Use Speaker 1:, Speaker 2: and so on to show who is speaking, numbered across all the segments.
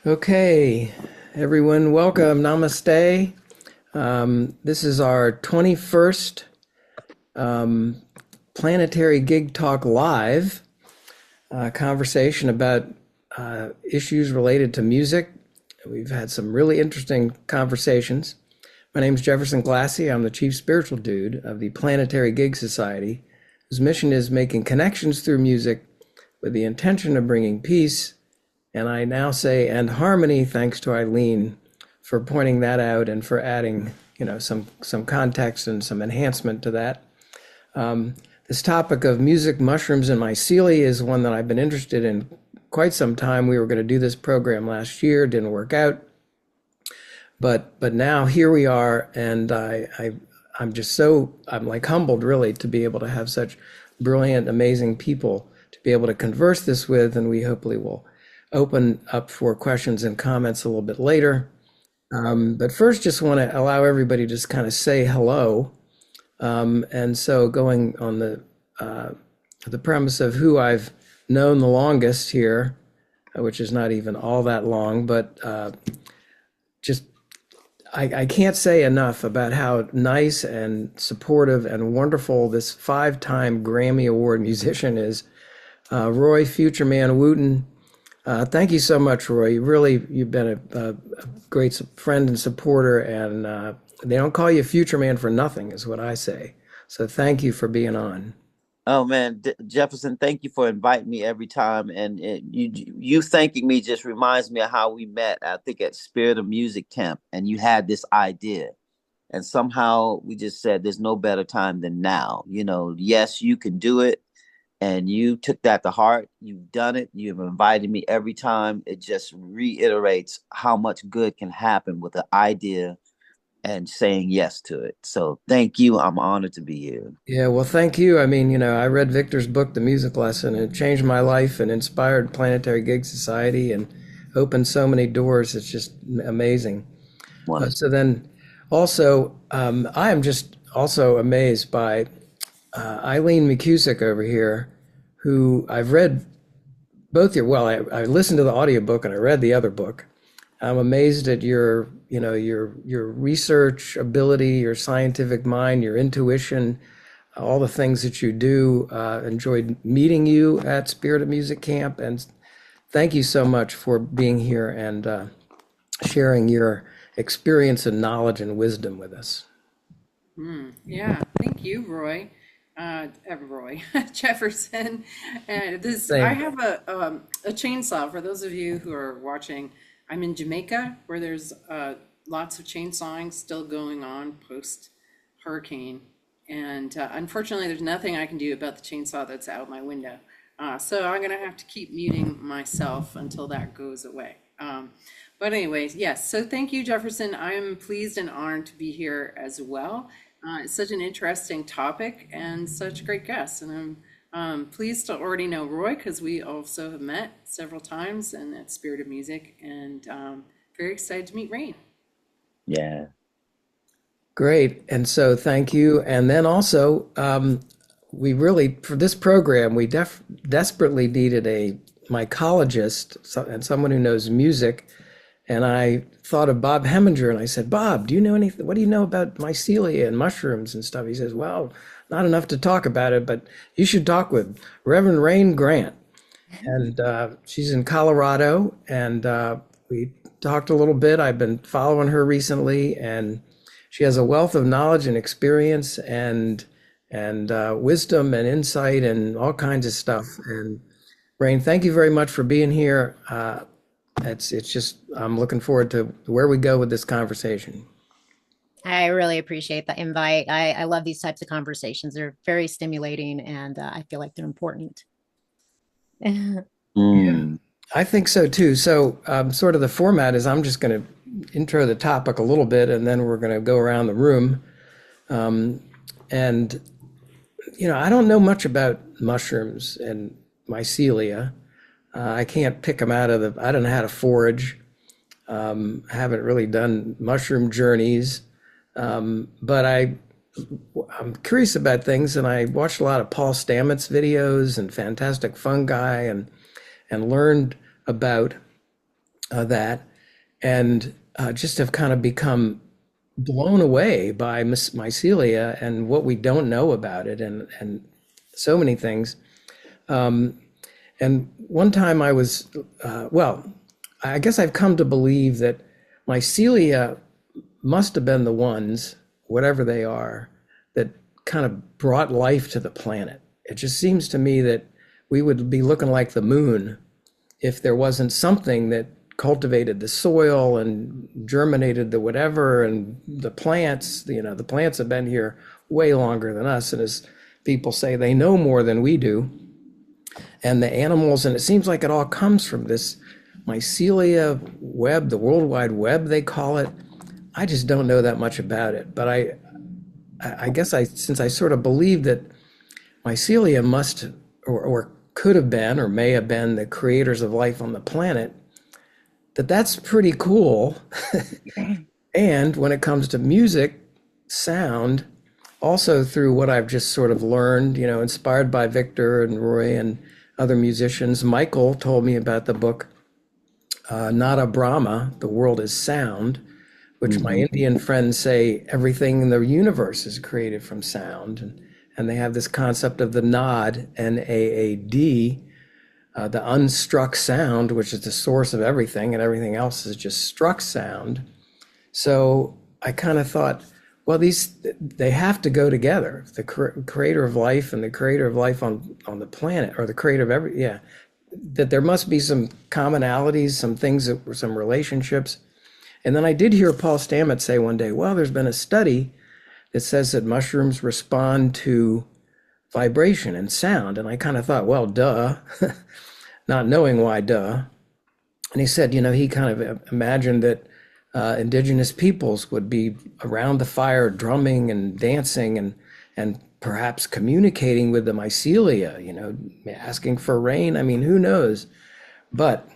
Speaker 1: Okay, everyone, welcome. Namaste. This is our 21st Planetary Gig Talk Live conversation about issues related to music. We've had some really interesting conversations. My name is Jefferson Glassie. I'm the chief spiritual dude of the Planetary Gigs Society, whose mission is making connections through music with the intention of bringing peace, and I now say, and harmony, thanks to Eileen for pointing that out and for adding, some context and some enhancement to that. This topic of music, mushrooms, and mycelia is one that I've been interested in quite some time. We were going to do this program last year, didn't work out, but now here we are, and I'm like humbled really to be able to have such brilliant, amazing people to be able to converse this with, and we hopefully will open up for questions and comments a little bit later. But first, just want to allow everybody to just kind of say hello. And so going on the premise of who I've known the longest here, which is not even all that long, but just I can't say enough about how nice and supportive and wonderful this 5-time Grammy Award musician is, Roy Futureman Wooten. Thank you so much, Roy. You've been a great friend and supporter, and they don't call you Future Man for nothing, is what I say. So thank you for being on.
Speaker 2: Oh man, Jefferson, thank you for inviting me every time, and you thanking me just reminds me of how we met. I think at Spirit of Music Camp, and you had this idea, and somehow we just said, "There's no better time than now." Yes, you can do it. And you took that to heart. You've done it. You've invited me every time. It just reiterates how much good can happen with an idea and saying yes to it. So thank you. I'm honored to be here.
Speaker 1: Yeah, well, thank you. I mean, I read Victor's book, The Music Lesson, and it changed my life and inspired Planetary Gig Society and opened so many doors. It's just amazing. So then also, I am just also amazed by Eileen McKusick over here, who I've read both I listened to the audiobook and I read the other book. I'm amazed at your research ability, your scientific mind, your intuition, all the things that you do. Enjoyed meeting you at Spirit of Music Camp, and thank you so much for being here and sharing your experience and knowledge and wisdom with us.
Speaker 3: Yeah, thank you, Roy. Roy Jefferson. And
Speaker 1: Same.
Speaker 3: I have a chainsaw for those of you who are watching. I'm in Jamaica, where there's lots of chainsawing still going on post hurricane, and unfortunately, there's nothing I can do about the chainsaw that's out my window. So I'm gonna have to keep muting myself until that goes away. But anyways, yes. So thank you, Jefferson. I am pleased and honored to be here as well. It's such an interesting topic and such great guests. And I'm pleased to already know Roy because we also have met several times and at Spirit of Music, and very excited to meet Rayne.
Speaker 2: Yeah.
Speaker 1: Great. And so thank you. And then also, we really, for this program, we desperately needed a mycologist and someone who knows music. And I thought of Bob Heminger, and I said, Bob, do you know anything? What do you know about mycelia and mushrooms and stuff? He says, well, not enough to talk about it, but you should talk with Reverend Rayne Grant. And she's in Colorado, and we talked a little bit. I've been following her recently, and she has a wealth of knowledge and experience and wisdom and insight and all kinds of stuff. And Rayne, thank you very much for being here. It's just, I'm looking forward to where we go with this conversation.
Speaker 4: I really appreciate the invite. I love these types of conversations. They're very stimulating, and I feel like they're important.
Speaker 1: Yeah, I think so too. So sort of the format is I'm just going to intro the topic a little bit, and then we're going to go around the room. And, I don't know much about mushrooms and mycelia. I can't pick them out of I don't know how to forage. I haven't really done mushroom journeys, but I'm curious about things, and I watched a lot of Paul Stamets videos and Fantastic Fungi, and learned about that, and just have kind of become blown away by mycelia and what we don't know about it, and so many things. And one time I was, well, I guess I've come to believe that mycelia must have been the ones, whatever they are, that kind of brought life to the planet. It just seems to me that we would be looking like the moon if there wasn't something that cultivated the soil and germinated the whatever, and the plants, the plants have been here way longer than us. And as people say, they know more than we do. And the animals, and it seems like it all comes from this mycelia web, the World Wide Web, they call it. I just don't know that much about it, but I guess since I sort of believe that mycelia must, or could have been, or may have been the creators of life on the planet, that's pretty cool. And when it comes to music, sound, also through what I've just sort of learned, inspired by Victor and Roy and other musicians. Michael told me about the book, Nada Brahma, The World is Sound, which my Indian friends say everything in the universe is created from sound. And they have this concept of the Nad, N-A-A-D, the unstruck sound, which is the source of everything, and everything else is just struck sound. So I kind of thought, well, they have to go together. The creator of life and the creator of life on the planet, or the creator of that there must be some commonalities, some things, some relationships. And then I did hear Paul Stamets say one day, well, there's been a study that says that mushrooms respond to vibration and sound. And I kind of thought, well, duh, not knowing why, duh. And he said, he kind of imagined that indigenous peoples would be around the fire drumming and dancing and perhaps communicating with the mycelia, asking for rain. I mean, who knows? But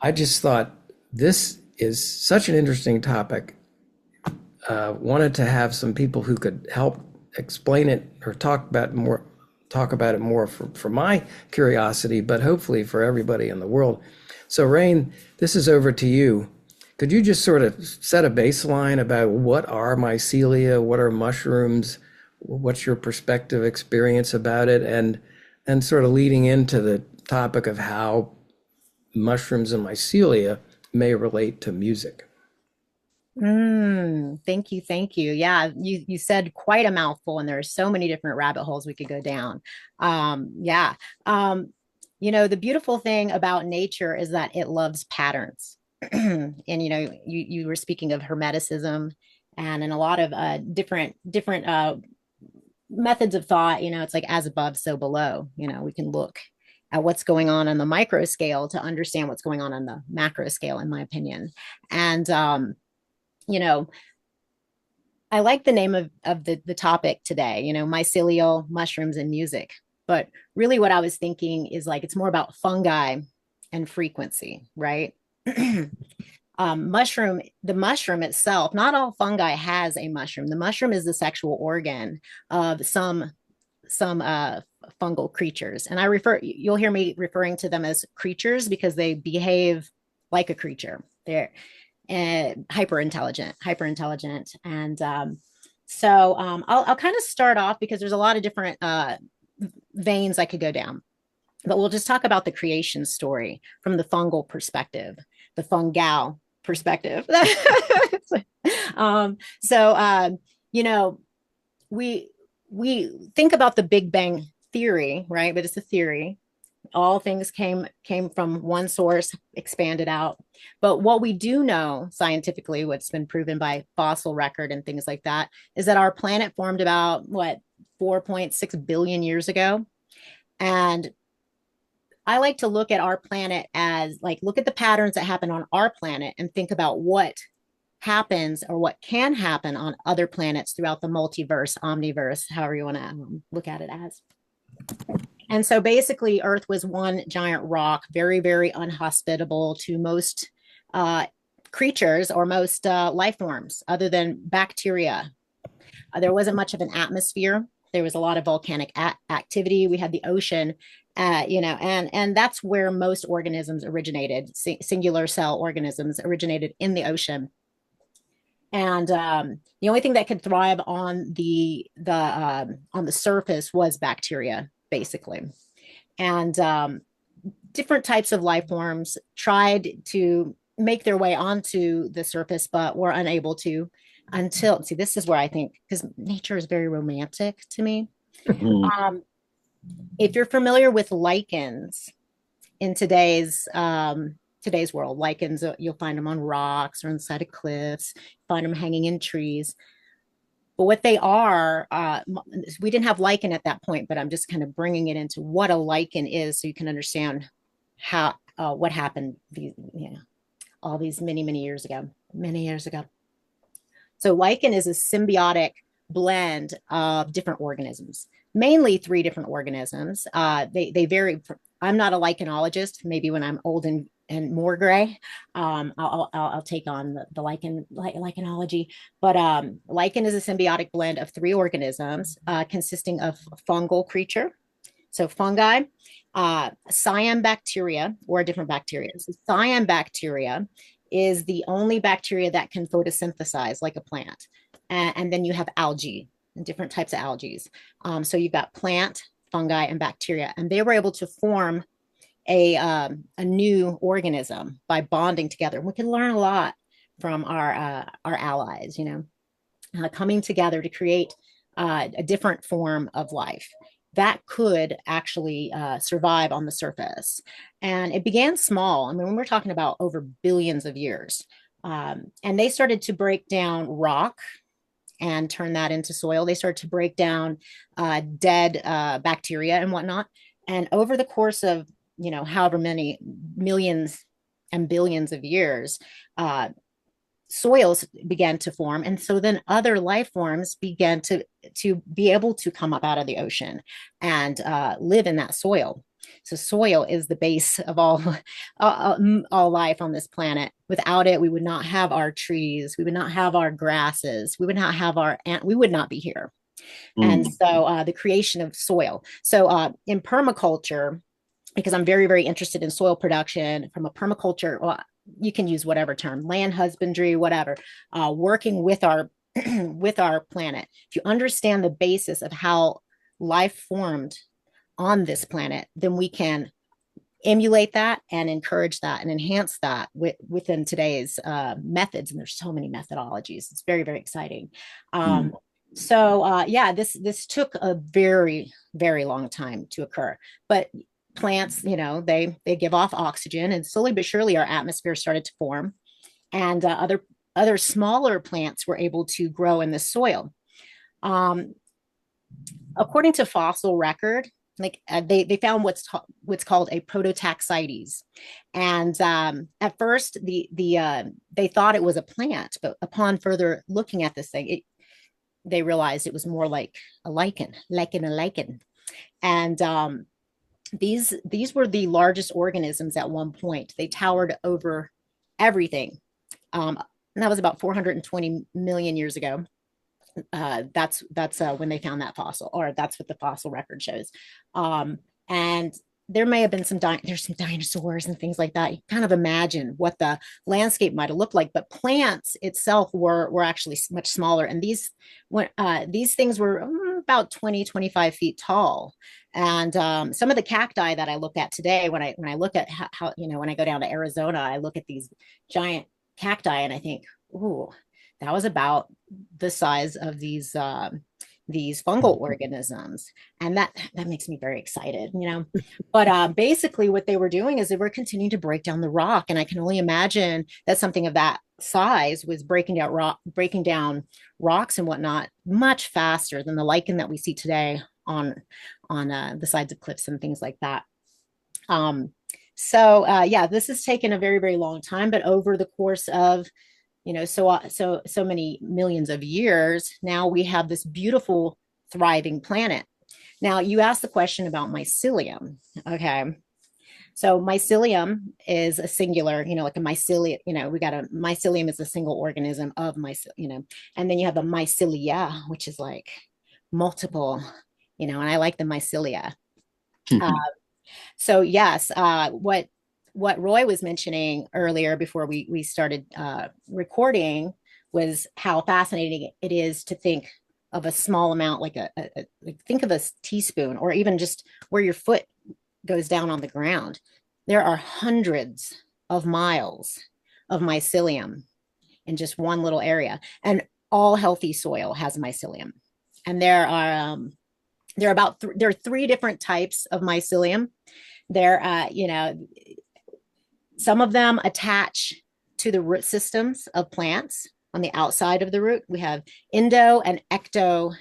Speaker 1: I just thought this is such an interesting topic. Wanted to have some people who could help explain it or talk about it more for my curiosity, but hopefully for everybody in the world. So Rayne, this is over to you. Could you just sort of set a baseline about what are mycelia, what are mushrooms, what's your perspective, experience about it, and sort of leading into the topic of how mushrooms and mycelia may relate to music?
Speaker 4: Thank you. Yeah, you said quite a mouthful, and there are so many different rabbit holes we could go down. Yeah. The beautiful thing about nature is that it loves patterns. And you were speaking of hermeticism, and in a lot of different methods of thought, it's like as above, so below. We can look at what's going on the micro scale to understand what's going on the macro scale, in my opinion. And I like the name of the topic today, mycelial, mushrooms, and music. But really what I was thinking is like, it's more about fungi and frequency, right? The mushroom itself, not all fungi has a mushroom. The mushroom is the sexual organ of some fungal creatures. And you'll hear me referring to them as creatures because they behave like a creature. They're hyper intelligent. And so I'll kind of start off because there's a lot of different veins I could go down, but we'll just talk about the creation story from the fungal perspective, the fungal perspective. We think about the Big Bang theory, right? But it's a theory. All things came from one source, expanded out. But what we do know scientifically, what's been proven by fossil record and things like that, is that our planet formed about 4.6 billion years ago. And I like to look at our planet as look at the patterns that happen on our planet and think about what happens or what can happen on other planets throughout the multiverse, omniverse, however you want to look at it as. And so basically Earth was one giant rock, very, very unhospitable to most creatures or most life forms other than bacteria. There wasn't much of an atmosphere. There was a lot of volcanic activity. We had the ocean. And that's where most organisms originated. Singular cell organisms originated in the ocean. And the only thing that could thrive on the surface was bacteria, basically. And different types of life forms tried to make their way onto the surface, but were unable to until, see, this is where I think, because nature is very romantic to me. If you're familiar with lichens in today's world, lichens, you'll find them on rocks or inside of cliffs, find them hanging in trees. But what they are, we didn't have lichen at that point, but I'm just kind of bringing it into what a lichen is so you can understand how what happened all these many years ago. So lichen is a symbiotic blend of different organisms, mainly 3 different organisms. They vary. I'm not a lichenologist. Maybe when I'm old and more gray, I'll take on the lichenology. But lichen is a symbiotic blend of 3 organisms consisting of fungal creature, so fungi, cyanobacteria, or different bacteria. So cyanobacteria is the only bacteria that can photosynthesize like a plant. And then you have algae, and different types of algae. So you've got plant, fungi, and bacteria. And they were able to form a new organism by bonding together. We can learn a lot from our allies, coming together to create a different form of life that could actually survive on the surface. And it began small. I mean, we're talking about over billions of years. And they started to break down rock and turn that into soil. They started to break down dead bacteria and whatnot. And over the course of, however many millions and billions of years, soils began to form. And so then other life forms began to be able to come up out of the ocean and live in that soil. So soil is the base of all life on this planet. Without it, we would not have our trees. We would not have our grasses. We would not have we would not be here. And so the creation of soil. So in permaculture, because I'm very, very interested in soil production from a permaculture, well, you can use whatever term, land husbandry, whatever, working with our with our planet. If you understand the basis of how life formed on this planet, then we can emulate that and encourage that and enhance that within today's methods. And there's so many methodologies. It's very, very exciting. This took a very, very long time to occur. But plants, they give off oxygen, and slowly but surely our atmosphere started to form, and other smaller plants were able to grow in the soil. According to fossil record, they found what's called a prototaxites, and at first they thought it was a plant, but upon further looking at this thing, they realized it was more like a lichen, and these were the largest organisms at one point. They towered over everything. And that was about 420 million years ago. That's when they found that fossil, or that's what the fossil record shows. And there may have been there's some dinosaurs and things like that. You kind of imagine what the landscape might have looked like, but plants itself were actually much smaller. And these things were about 20-25 feet tall. And some of the cacti that I look at today, when I look at how when I go down to Arizona, I look at these giant cacti and I think, ooh, that was about the size of these fungal organisms. And that makes me very excited, But basically what they were doing is they were continuing to break down the rock. And I can only imagine that something of that size was breaking down rocks and whatnot much faster than the lichen that we see today on the sides of cliffs and things like that. This has taken a very, very long time, but over the course of so many millions of years, now we have this beautiful, thriving planet. Now, you asked the question about mycelium. Okay. So mycelium is a singular, like a mycelia, we got a mycelium is a single organism of mycelium, and then you have the mycelia, which is like multiple, and I like the mycelia. So yes, what Roy was mentioning earlier before we started recording was how fascinating it is to think of a small amount, like like think of a teaspoon, or even just where your foot goes down on the ground. There are hundreds of miles of mycelium in just one little area, and all healthy soil has mycelium. And there are three different types of mycelium. There, some of them attach to the root systems of plants on the outside of the root. We have endo and ecto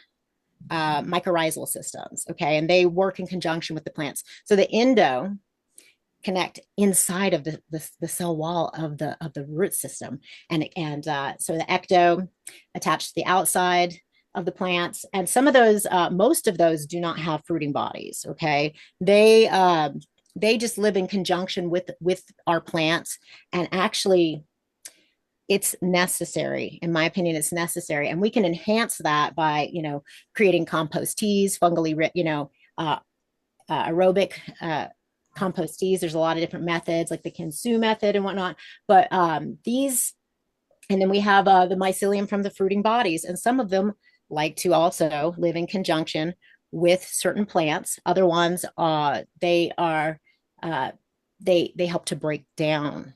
Speaker 4: mycorrhizal systems. Okay. And they work in conjunction with the plants. So the endo connect inside of the cell wall of the root system. So the ecto attached to the outside of the plants. And some of those, most of those do not have fruiting bodies. Okay. They just live in conjunction with our plants, and actually it's necessary. In my opinion, it's necessary, and we can enhance that by creating compost teas, fungally aerobic compost teas. There's a lot of different methods, like the Kinsu method and whatnot, but these, and then we have the mycelium from the fruiting bodies, and some of them like to also live in conjunction with certain plants. Other ones, they help to break down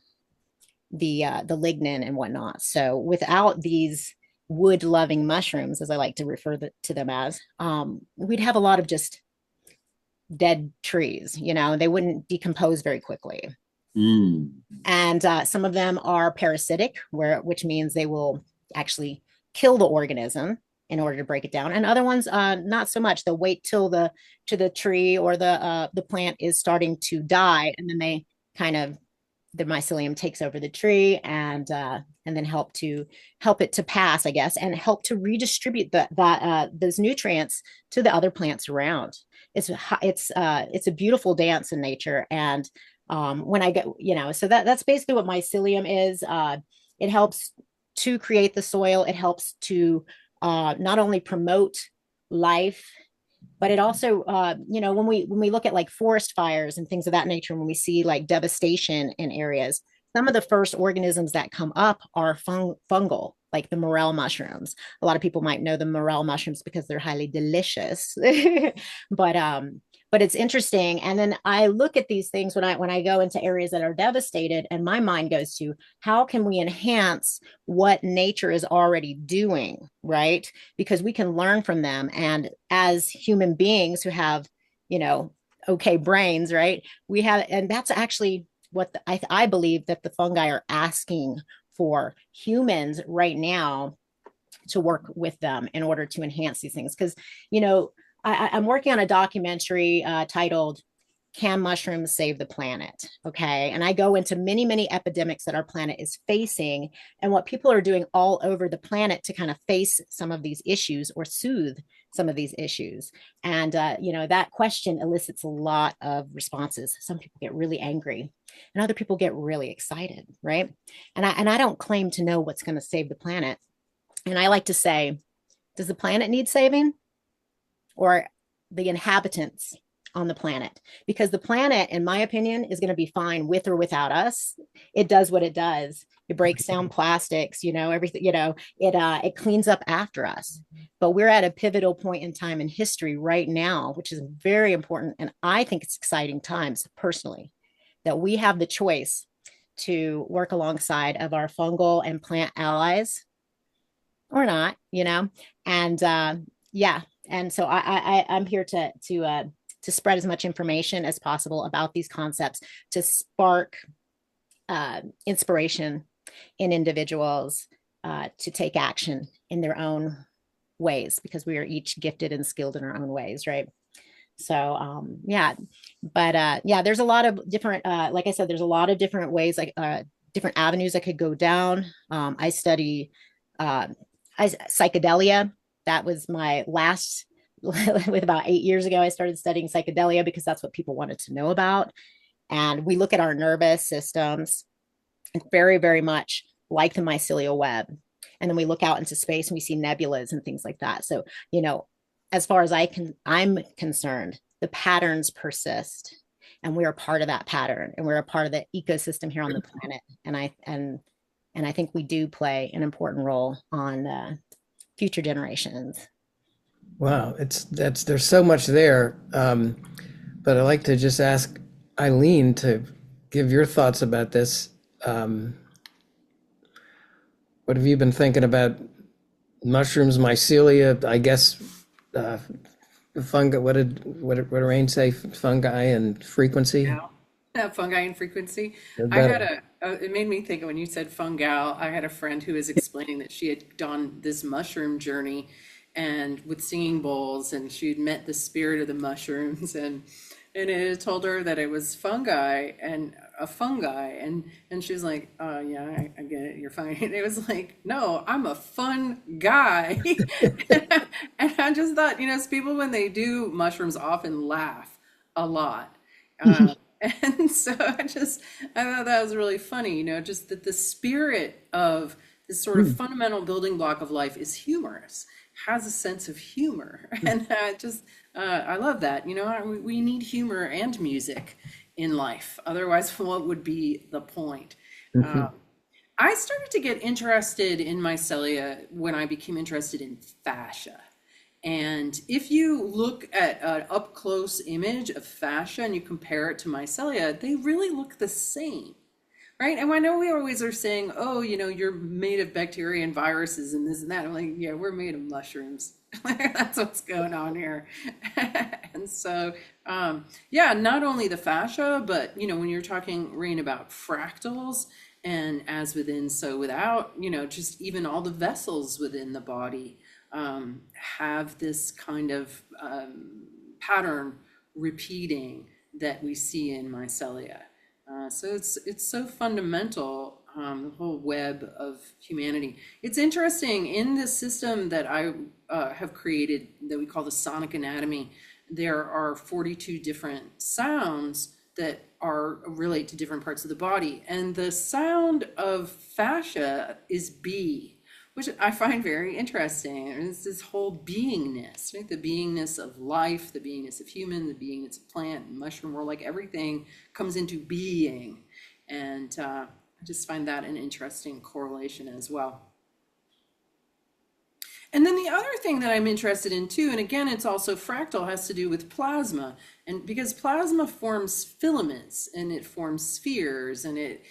Speaker 4: the lignin and whatnot. So without these wood loving mushrooms, as I like to refer to them as, we'd have a lot of just dead trees. They wouldn't decompose very quickly. And some of them are parasitic, which means they will actually kill the organism in order to break it down. And other ones, not so much. They'll wait till the tree or the plant is starting to die, and then the mycelium takes over the tree and then help it to pass, I guess, and help to redistribute those nutrients to the other plants around. It's a beautiful dance in nature. And when I get, so that's basically what mycelium is. It helps to create the soil. It helps to not only promote life, but it also, when we look at like forest fires and things of that nature, when we see like devastation in areas, some of the first organisms that come up are fungal, like the morel mushrooms. A lot of people might know the morel mushrooms because they're highly delicious, but it's interesting. And then I look at these things when I go into areas that are devastated, and my mind goes to, how can we enhance what nature is already doing, right? Because we can learn from them. And as human beings who have, okay brains, right? And that's actually what I believe that the fungi are asking for humans right now, to work with them in order to enhance these things. Because, I'm working on a documentary titled "Can Mushrooms Save the Planet?" Okay. And I go into many, many epidemics that our planet is facing, and what people are doing all over the planet to kind of face some of these issues or soothe some of these issues. And, that question elicits a lot of responses. Some people get really angry, and other people get really excited, right? And I don't claim to know what's going to save the planet. And I like to say, does the planet need saving, or the inhabitants on the planet? Because the planet, in my opinion, is going to be fine with or without us. It does what it does. It breaks down plastics, everything, it cleans up after us. But we're at a pivotal point in time in history right now, which is very important. And I think it's exciting times personally, that we have the choice to work alongside of our fungal and plant allies, or not, and yeah. And so I'm here to spread as much information as possible about these concepts, to spark inspiration in individuals to take action in their own ways, because we are each gifted and skilled in our own ways, right? So yeah, but yeah, there's a lot of different, like I said, there's a lot of different ways, like different avenues I could go down. I study psychedelia. That was my last, with about 8 years ago, I started studying psychedelia because that's what people wanted to know about. And we look at our nervous systems very, very much like the mycelial web. And then we look out into space and we see nebulas and things like that. So, as far as I'm concerned, the patterns persist. and we're a part of that pattern, and we're a part of the ecosystem here on the planet. And I think we do play an important role on future generations.
Speaker 1: Wow, there's so much there. But I'd like to just ask Eileen to give your thoughts about this. What have you been thinking about mushrooms, mycelia? I guess fungi. What did Rayne say? Fungi and frequency.
Speaker 3: Fungi and frequency.
Speaker 1: Is
Speaker 3: I
Speaker 1: that-
Speaker 3: had it made me think of when you said fungal. I had a friend who was explaining that she had done this mushroom journey and with singing bowls, and she'd met the spirit of the mushrooms, and it had told her that it was fungi and a fungi, and she was like, yeah, I get it, you're fine. And it was like, no, I'm a fun guy. And I just thought, people when they do mushrooms often laugh a lot. And so I thought that was really funny, just that the spirit of this sort of fundamental building block of life is humorous, has a sense of humor. And I love that. We need humor and music in life. Otherwise, what would be the point? I started to get interested in mycelia when I became interested in fascia. And if you look at an up close image of fascia and you compare it to mycelia, they really look the same, right? And I know we always are saying, oh, you're made of bacteria and viruses and this and that. I'm like, yeah, we're made of mushrooms. That's what's going on here. And so, not only the fascia, but, when you're talking, Rayne, about fractals and as within, so without, just even all the vessels within the body have this kind of pattern repeating that we see in mycelia. So it's so fundamental, the whole web of humanity. It's interesting, in this system that I have created that we call the sonic anatomy, there are 42 different sounds that relate to different parts of the body. And the sound of fascia is B, which I find very interesting. It's this whole beingness, right? The beingness of life, the beingness of human, the beingness of plant and mushroom world, like everything comes into being. And I just find that an interesting correlation as well. And then the other thing that I'm interested in too, and again, it's also fractal, has to do with plasma. And because plasma forms filaments and it forms spheres, and it,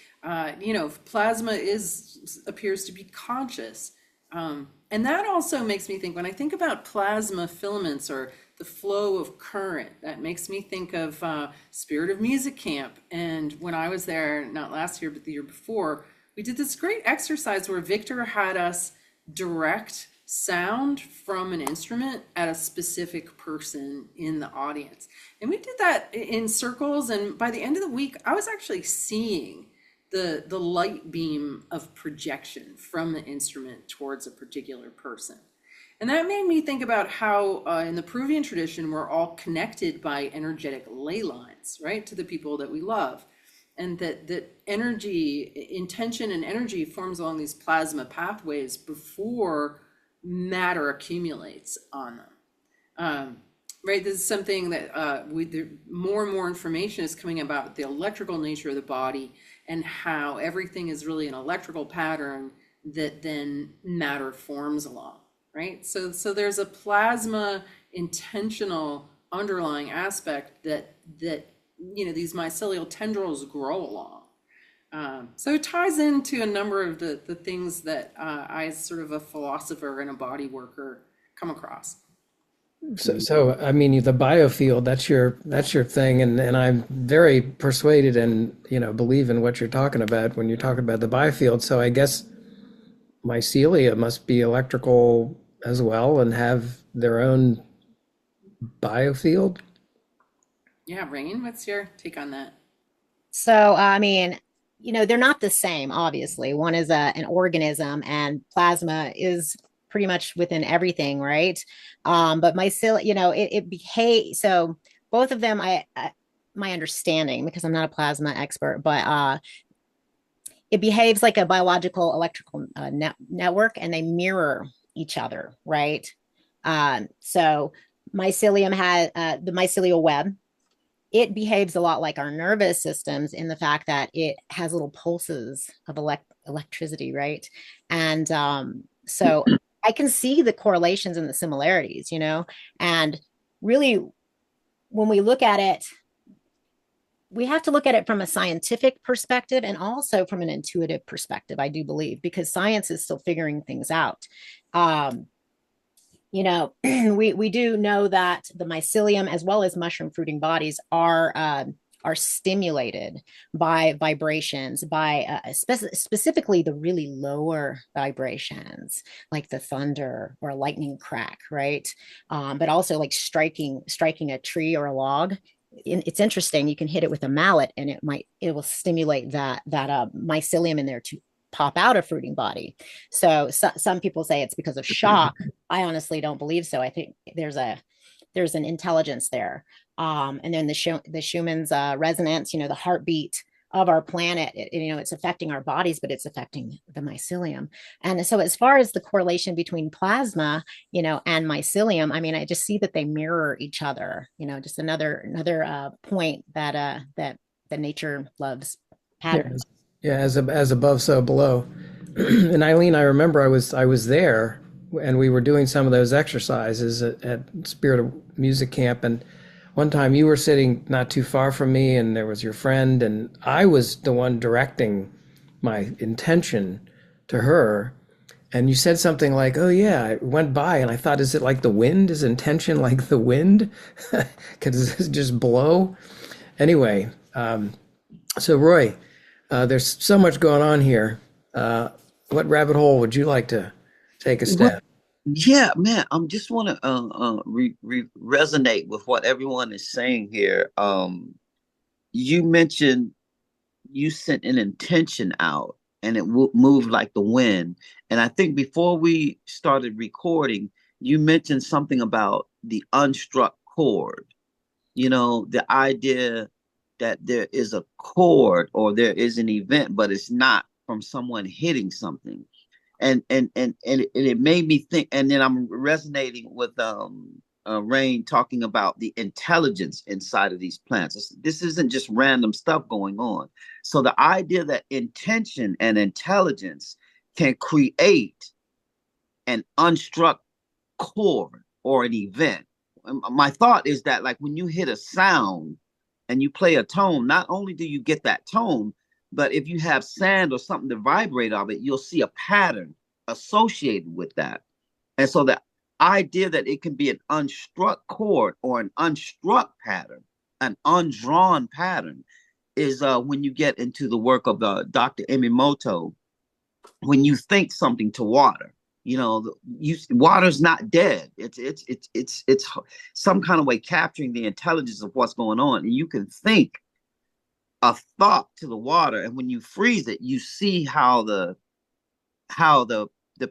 Speaker 3: plasma appears to be conscious. And that also makes me think, when I think about plasma filaments or the flow of current, that makes me think of Spirit of Music Camp. And when I was there, not last year, but the year before, we did this great exercise where Victor had us direct sound from an instrument at a specific person in the audience. And we did that in circles. And by the end of the week, I was actually seeing the light beam of projection from the instrument towards a particular person. And that made me think about how in the Peruvian tradition, we're all connected by energetic ley lines, right, to the people that we love. And that energy, intention and energy forms along these plasma pathways before matter accumulates on them. Right, this is something that more and more information is coming about the electrical nature of the body and how everything is really an electrical pattern that then matter forms along, right? So there's a plasma intentional underlying aspect that these mycelial tendrils grow along. So it ties into a number of the things that I, as sort of a philosopher and a body worker, come across.
Speaker 1: So I mean, the biofield, that's your thing, and I'm very persuaded and believe in what you're talking about when you're talking about the biofield. So I guess mycelia must be electrical as well and have their own biofield.
Speaker 3: Yeah, Rayne, what's your take on that?
Speaker 4: So I mean, they're not the same. Obviously, one is an organism, and plasma is pretty much within everything, right? But mycelia, it behaves. So both of them, my understanding, because I'm not a plasma expert, but it behaves like a biological electrical network, and they mirror each other, right? So mycelium had the mycelial web it behaves a lot like our nervous systems in the fact that it has little pulses of electricity, right? And so I can see the correlations and the similarities, and really when we look at it, we have to look at it from a scientific perspective and also from an intuitive perspective, I do believe, because science is still figuring things out. Um, we do know that the mycelium as well as mushroom fruiting bodies are stimulated by vibrations, by specifically the really lower vibrations, like the thunder or a lightning crack, right? But also like striking a tree or a log. It's interesting. You can hit it with a mallet, and it will stimulate that mycelium in there to pop out a fruiting body. So some people say it's because of shock. I honestly don't believe so. I think there's an intelligence there. And then the Schumann's resonance, the heartbeat of our planet, it's affecting our bodies, but it's affecting the mycelium. And so as far as the correlation between plasma, and mycelium, I mean, I just see that they mirror each other, just another point that nature loves patterns.
Speaker 1: Yeah, as above, so below. And Eileen, I remember I was there, and we were doing some of those exercises at Spirit of Music Camp, and one time you were sitting not too far from me, and there was your friend, and I was the one directing my intention to her. And you said something like, "Oh yeah, I went by and I thought, is it like the wind? Is intention like the wind? Does it just blow?" Anyway, so Roy, there's so much going on here. What rabbit hole would you like to take a stab?
Speaker 2: Yeah, man, I just want to resonate with what everyone is saying here. You mentioned you sent an intention out, and it moved like the wind. And I think before we started recording, you mentioned something about the unstruck chord. The idea that there is a chord or there is an event, but it's not from someone hitting something. And it made me think, and then I'm resonating with Rayne talking about the intelligence inside of these plants. This isn't just random stuff going on. So the idea that intention and intelligence can create an unstruck chord or an event. My thought is that, like, when you hit a sound and you play a tone, not only do you get that tone, but if you have sand or something to vibrate of it, you'll see a pattern associated with that. And so the idea that it can be an unstruck chord or an unstruck pattern, an undrawn pattern, is when you get into the work of Dr. Emoto, when you think something to water. Water's not dead. It's some kind of way capturing the intelligence of what's going on, and you can think a thought to the water, and when you freeze it, you see how the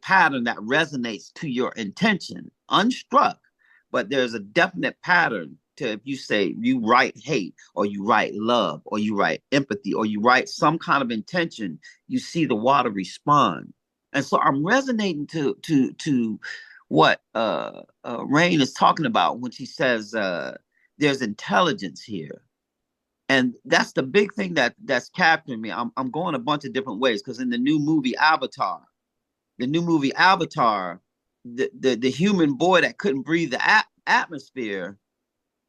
Speaker 2: pattern that resonates to your intention, unstruck, but there's a definite pattern to, if you say you write hate or you write love or you write empathy or you write some kind of intention, you see the water respond. And so I'm resonating to what Rayne is talking about when she says there's intelligence here. And that's the big thing that's capturing me. I'm going a bunch of different ways, because in the new movie Avatar, the human boy that couldn't breathe the atmosphere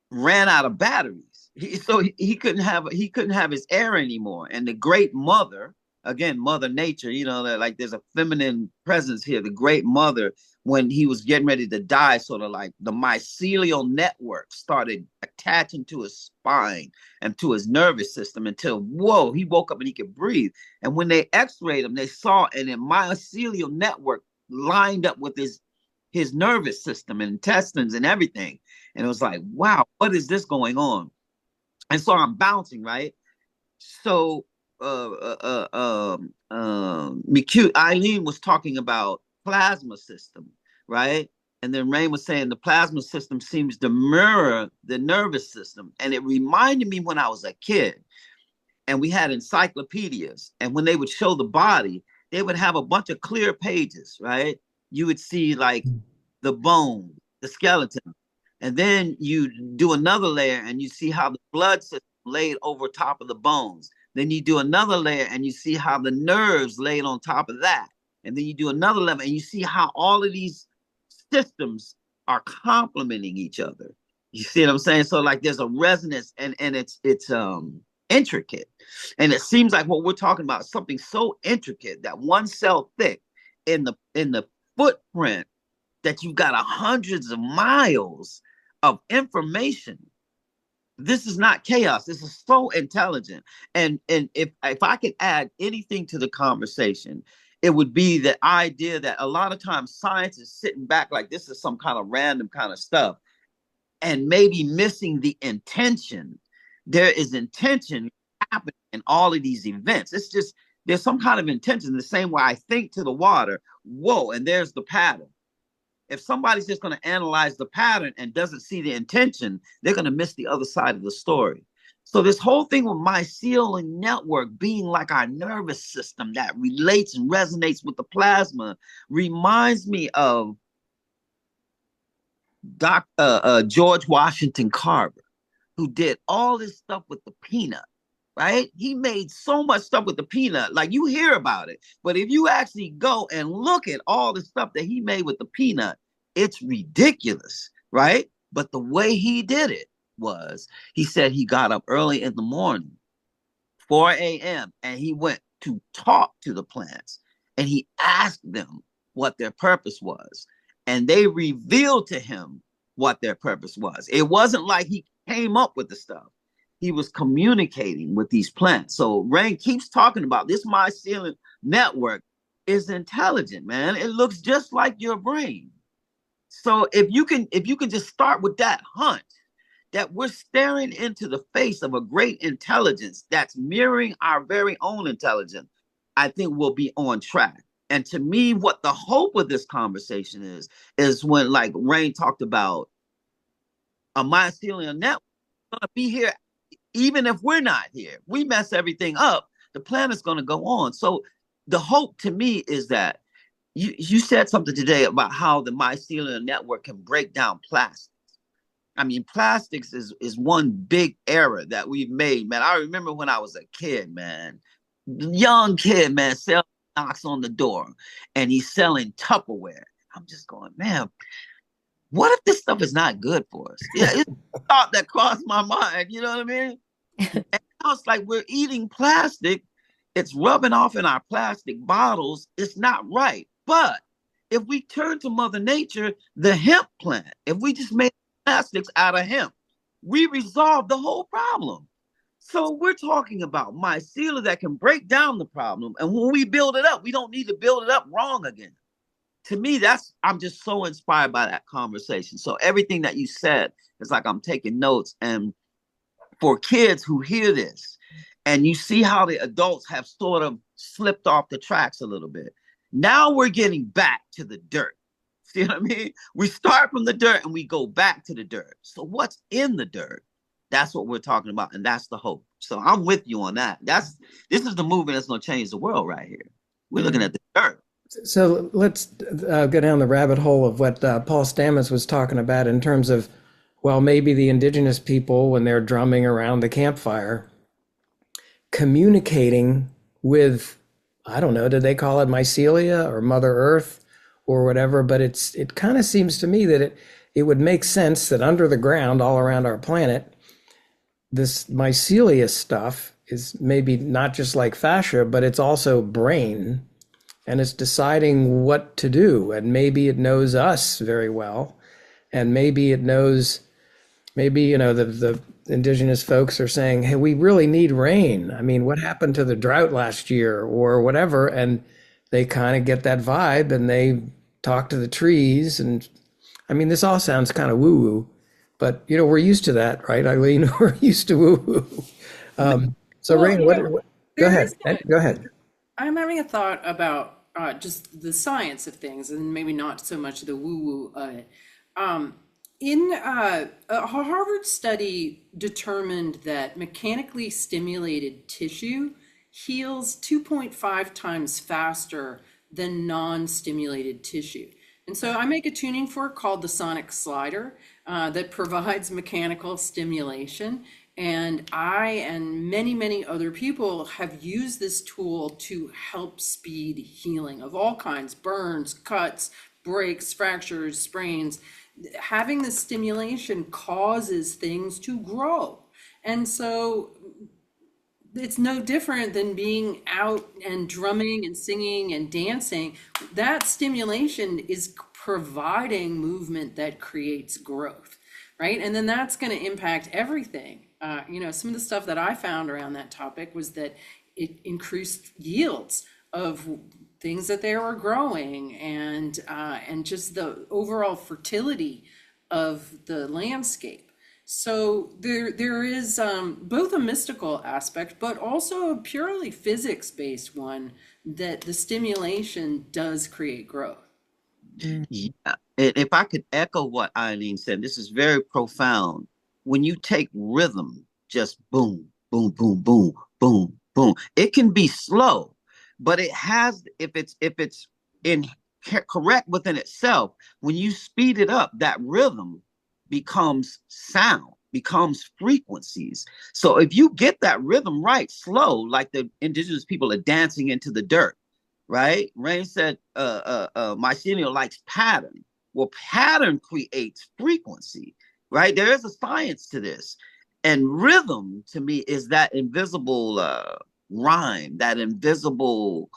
Speaker 2: ran out of batteries. So he couldn't have his air anymore. And the great mother, again, Mother Nature, that, like, there's a feminine presence here. The great mother, when he was getting ready to die, sort of like the mycelial network started attaching to his spine and to his nervous system until, whoa, he woke up and he could breathe. And when they x-rayed him, they saw an mycelial network lined up with his nervous system and intestines and everything. And it was like, wow, what is this going on? And so I'm bouncing, right? So Eileen was talking about plasma system, right? And then Rayne was saying the plasma system seems to mirror the nervous system. And it reminded me when I was a kid and we had encyclopedias, and when they would show the body, they would have a bunch of clear pages, right? You would see like the bone, the skeleton, And then you do another layer and you see how the blood system laid over top of the bones. Then you do another layer and you see how the nerves laid on top of that. And then you do another level and you see how all of these systems are complementing each other. You see what I'm saying? So like there's a resonance and it's intricate. And it seems like what we're talking about is something so intricate that one cell thick in the footprint that you've got hundreds of miles of information. This is not chaos. This is so intelligent. And if I could add anything to the conversation, it would be the idea that a lot of times science is sitting back like this is some kind of random kind of stuff and maybe missing the intention. There is intention happening in all of these events. It's just there's some kind of intention. The same way I think to the water, whoa, and there's the pattern. If somebody's just going to analyze the pattern and doesn't see the intention, they're going to miss the other side of the story. So this whole thing with mycelial network being like our nervous system that relates and resonates with the plasma reminds me of George Washington Carver, who did all this stuff with the peanut, right? He made so much stuff with the peanut, like you hear about it. But if you actually go and look at all the stuff that he made with the peanut, it's ridiculous, right? But the way he did it was, he said he got up early in the morning, 4 a.m., and he went to talk to the plants. And he asked them what their purpose was. And they revealed to him what their purpose was. It wasn't like he came up with the stuff. He was communicating with these plants. So Rayne keeps talking about this mycelial network is intelligent, man. It looks just like your brain. So if you can just start with that hunch that we're staring into the face of a great intelligence that's mirroring our very own intelligence, I think we'll be on track. And to me, what the hope of this conversation is when, like Rayne talked about, a mycelial network is going to be here even if we're not here. We mess everything up, the planet's going to go on. So the hope to me is that you said something today about how the mycelial network can break down plastics. I mean, plastics is one big error that we've made, man. I remember when I was a kid, man, young kid, man, knocks on the door and he's selling Tupperware. I'm just going, man, what if this stuff is not good for us? Yeah, it's a thought that crossed my mind, you know what I mean? And now it's like we're eating plastic. It's rubbing off in our plastic bottles. It's not right. But if we turn to Mother Nature, the hemp plant, if we just made plastics out of hemp, we resolve the whole problem. So we're talking about mycelia that can break down the problem. And when we build it up, we don't need to build it up wrong again. To me, I'm just so inspired by that conversation. So everything that you said is like I'm taking notes. And for kids who hear this, and you see how the adults have sort of slipped off the tracks a little bit. Now we're getting back to the dirt. See what I mean? We start from the dirt and we go back to the dirt. So what's in the dirt? That's what we're talking about. And that's the hope. So I'm with you on that. This is the movement that's going to change the world right here. We're looking at the dirt.
Speaker 1: So let's go down the rabbit hole of what Paul Stamets was talking about in terms of, well, maybe the indigenous people, when they're drumming around the campfire, communicating with, I don't know, did they call it mycelia or Mother Earth or whatever? But it kind of seems to me that it would make sense that under the ground, all around our planet, this mycelia stuff is maybe not just like fascia, but it's also brain. And it's deciding what to do. And maybe it knows us very well. And maybe it knows, maybe, the indigenous folks are saying, hey, we really need rain. I mean, what happened to the drought last year or whatever? And they kind of get that vibe and they talk to the trees. And I mean, this all sounds kind of woo-woo, but, we're used to that, right, Eileen? We're used to woo-woo. So
Speaker 3: Well,
Speaker 1: Rayne, go ahead. Go ahead.
Speaker 3: I'm having a thought about just the science of things and maybe not so much the woo-woo of it. A Harvard study determined that mechanically stimulated tissue heals 2.5 times faster than non-stimulated tissue. And so I make a tuning fork called the Sonic Slider that provides mechanical stimulation. And I and many, many other people have used this tool to help speed healing of all kinds, burns, cuts, breaks, fractures, sprains. Having the stimulation causes things to grow. And so it's no different than being out and drumming and singing and dancing. That stimulation is providing movement that creates growth, right? And then that's going to impact everything. Some of the stuff that I found around that topic was that it increased yields of things that they were growing, and just the overall fertility of the landscape. So there is both a mystical aspect, but also a purely physics-based one, that the stimulation does create growth.
Speaker 2: Yeah. If I could echo what Eileen said, this is very profound. When you take rhythm, just boom, boom, boom, boom, boom, boom, it can be slow, but it has, if it's in correct within itself, when you speed it up, that rhythm becomes sound, becomes frequencies. So if you get that rhythm right, slow, like the indigenous people are dancing into the dirt, right? Rayne said Mycelia likes pattern. Well, pattern creates frequency, right? There is a science to this. And rhythm, to me, is that invisible rhyme, that invisible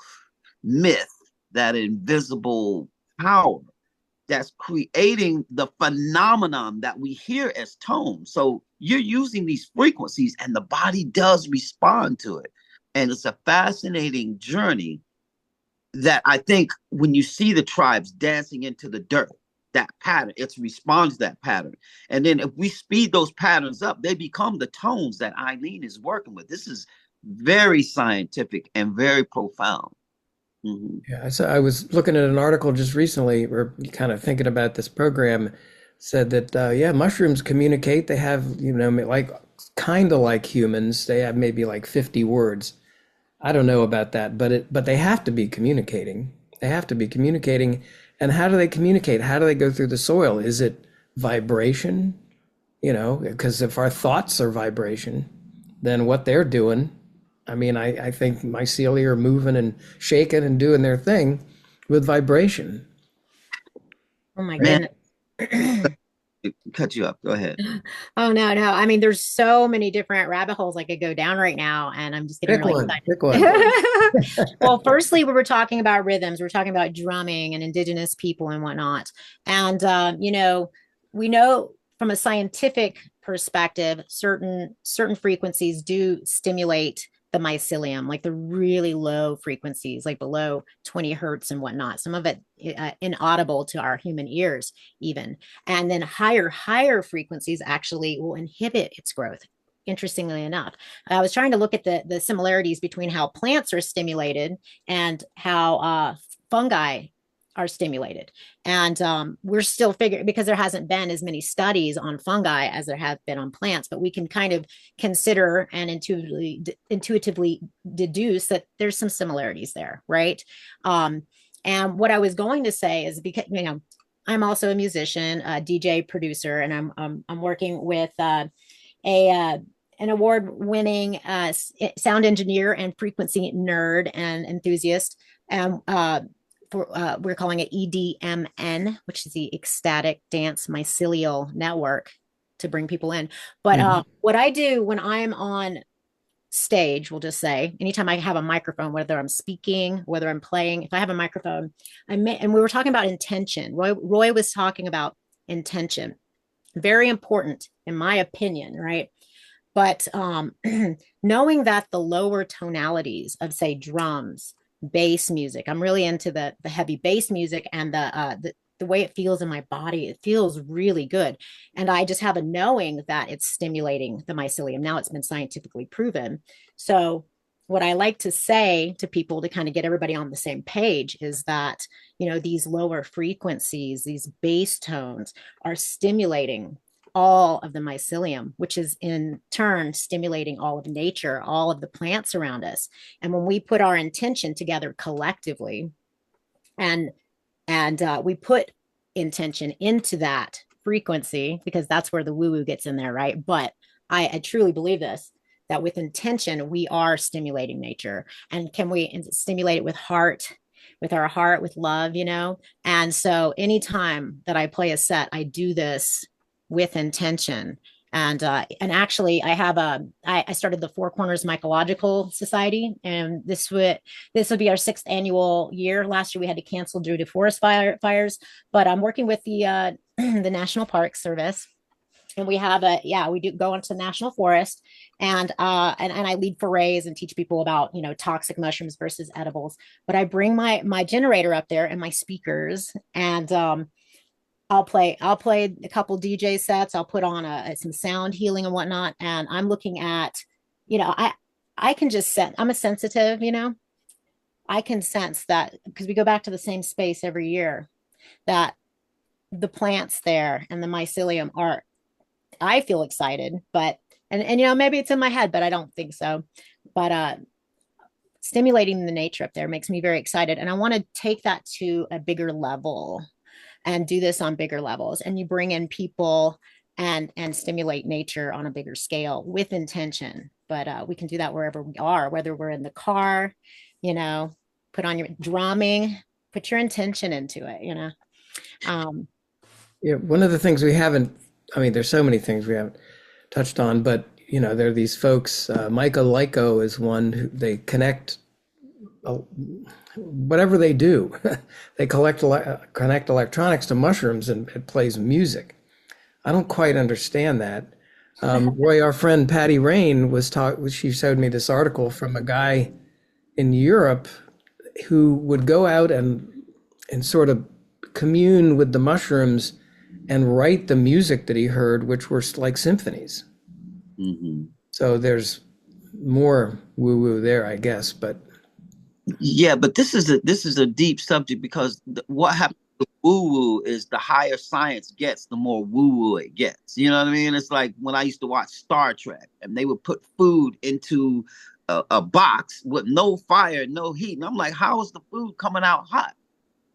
Speaker 2: myth, that invisible power that's creating the phenomenon that we hear as tone. So you're using these frequencies and the body does respond to it. And it's a fascinating journey that I think when you see the tribes dancing into the dirt, that pattern, it responds to that pattern. And then if we speed those patterns up, they become the tones that Eileen is working with. This is very scientific and very profound.
Speaker 1: Mm-hmm. Yeah, so I was looking at an article just recently, or kind of thinking about this program, said that mushrooms communicate. They have, like kind of like humans. They have maybe like 50 words. I don't know about that, but they have to be communicating. They have to be communicating. And how do they communicate? How do they go through the soil? Is it vibration? Because if our thoughts are vibration, then what they're doing, I think mycelia are moving and shaking and doing their thing with vibration.
Speaker 4: Oh my goodness.
Speaker 2: Cut you up. Go ahead.
Speaker 4: Oh, no. There's so many different rabbit holes I could go down right now, and I'm just getting really excited. Well, firstly, we were talking about rhythms. We're talking about drumming and indigenous people and whatnot. And, we know from a scientific perspective, certain frequencies do stimulate the mycelium, like the really low frequencies, like below 20 hertz and whatnot. Some of it inaudible to our human ears even. And then higher frequencies actually will inhibit its growth. Interestingly enough, I was trying to look at the similarities between how plants are stimulated and how fungi are stimulated. And we're still figuring, because there hasn't been as many studies on fungi as there have been on plants, but we can kind of consider and intuitively deduce that there's some similarities there, right? And what I was going to say is, because I'm also a musician, a DJ producer, and I'm working with an award-winning sound engineer and frequency nerd and enthusiast. We're calling it EDMN, which is the Ecstatic Dance Mycelial Network, to bring people in. But what I do when I'm on stage, we'll just say, anytime I have a microphone, whether I'm speaking, whether I'm playing, if I have a microphone, and we were talking about intention. Roy was talking about intention. Very important, in my opinion, right? But knowing that the lower tonalities of, say, drums, bass music, I'm really into the heavy bass music, and the way it feels in my body, it feels really good. And I just have a knowing that it's stimulating the mycelium. Now it's been scientifically proven. So what I like to say to people to kind of get everybody on the same page is that, these lower frequencies, these bass tones are stimulating all of the mycelium, which is in turn stimulating all of nature, all of the plants around us. And when we put our intention together collectively, and we put intention into that frequency, because that's where the woo-woo gets in there, right? But I truly believe this, that with intention, we are stimulating nature. And can we stimulate it with our heart, with love, you know? And so anytime that I play a set, I do this with intention. And actually, I started the Four Corners Mycological Society, and this would be our 6th annual year. Last year we had to cancel due to forest fires, but I'm working with the the National Park Service, and we do go into the national forest, and I lead forays and teach people about, you know, toxic mushrooms versus edibles. But I bring my generator up there and my speakers, and I'll play a couple DJ sets. I'll put on some sound healing and whatnot. And I'm looking at, you know, I can just sense, I'm a sensitive, you know, I can sense that, because we go back to the same space every year, that the plants there and the mycelium are, I feel excited, but, and, you know, maybe it's in my head, but I don't think so. But, stimulating the nature up there makes me very excited. And I want to take that to a bigger level and do this on bigger levels. And you bring in people and stimulate nature on a bigger scale with intention. But we can do that wherever we are, whether we're in the car, you know, put on your drumming, put your intention into it, you know.
Speaker 1: Yeah, one of the things we haven't, I mean, there's so many things we haven't touched on, but, you know, there are these folks, Micah Lyko is one who they connect, whatever they do, they connect electronics to mushrooms, and it plays music. I don't quite understand that. Roy, our friend Patty Rayne she showed me this article from a guy in Europe who would go out and sort of commune with the mushrooms and write the music that he heard, which were like symphonies.
Speaker 2: Mm-hmm.
Speaker 1: So there's more woo-woo there, I guess, but.
Speaker 2: Yeah, but this is a deep subject, because what happens with woo-woo is the higher science gets, the more woo-woo it gets. You know what I mean? It's like when I used to watch Star Trek, and they would put food into a box with no fire, no heat. And I'm like, how is the food coming out hot?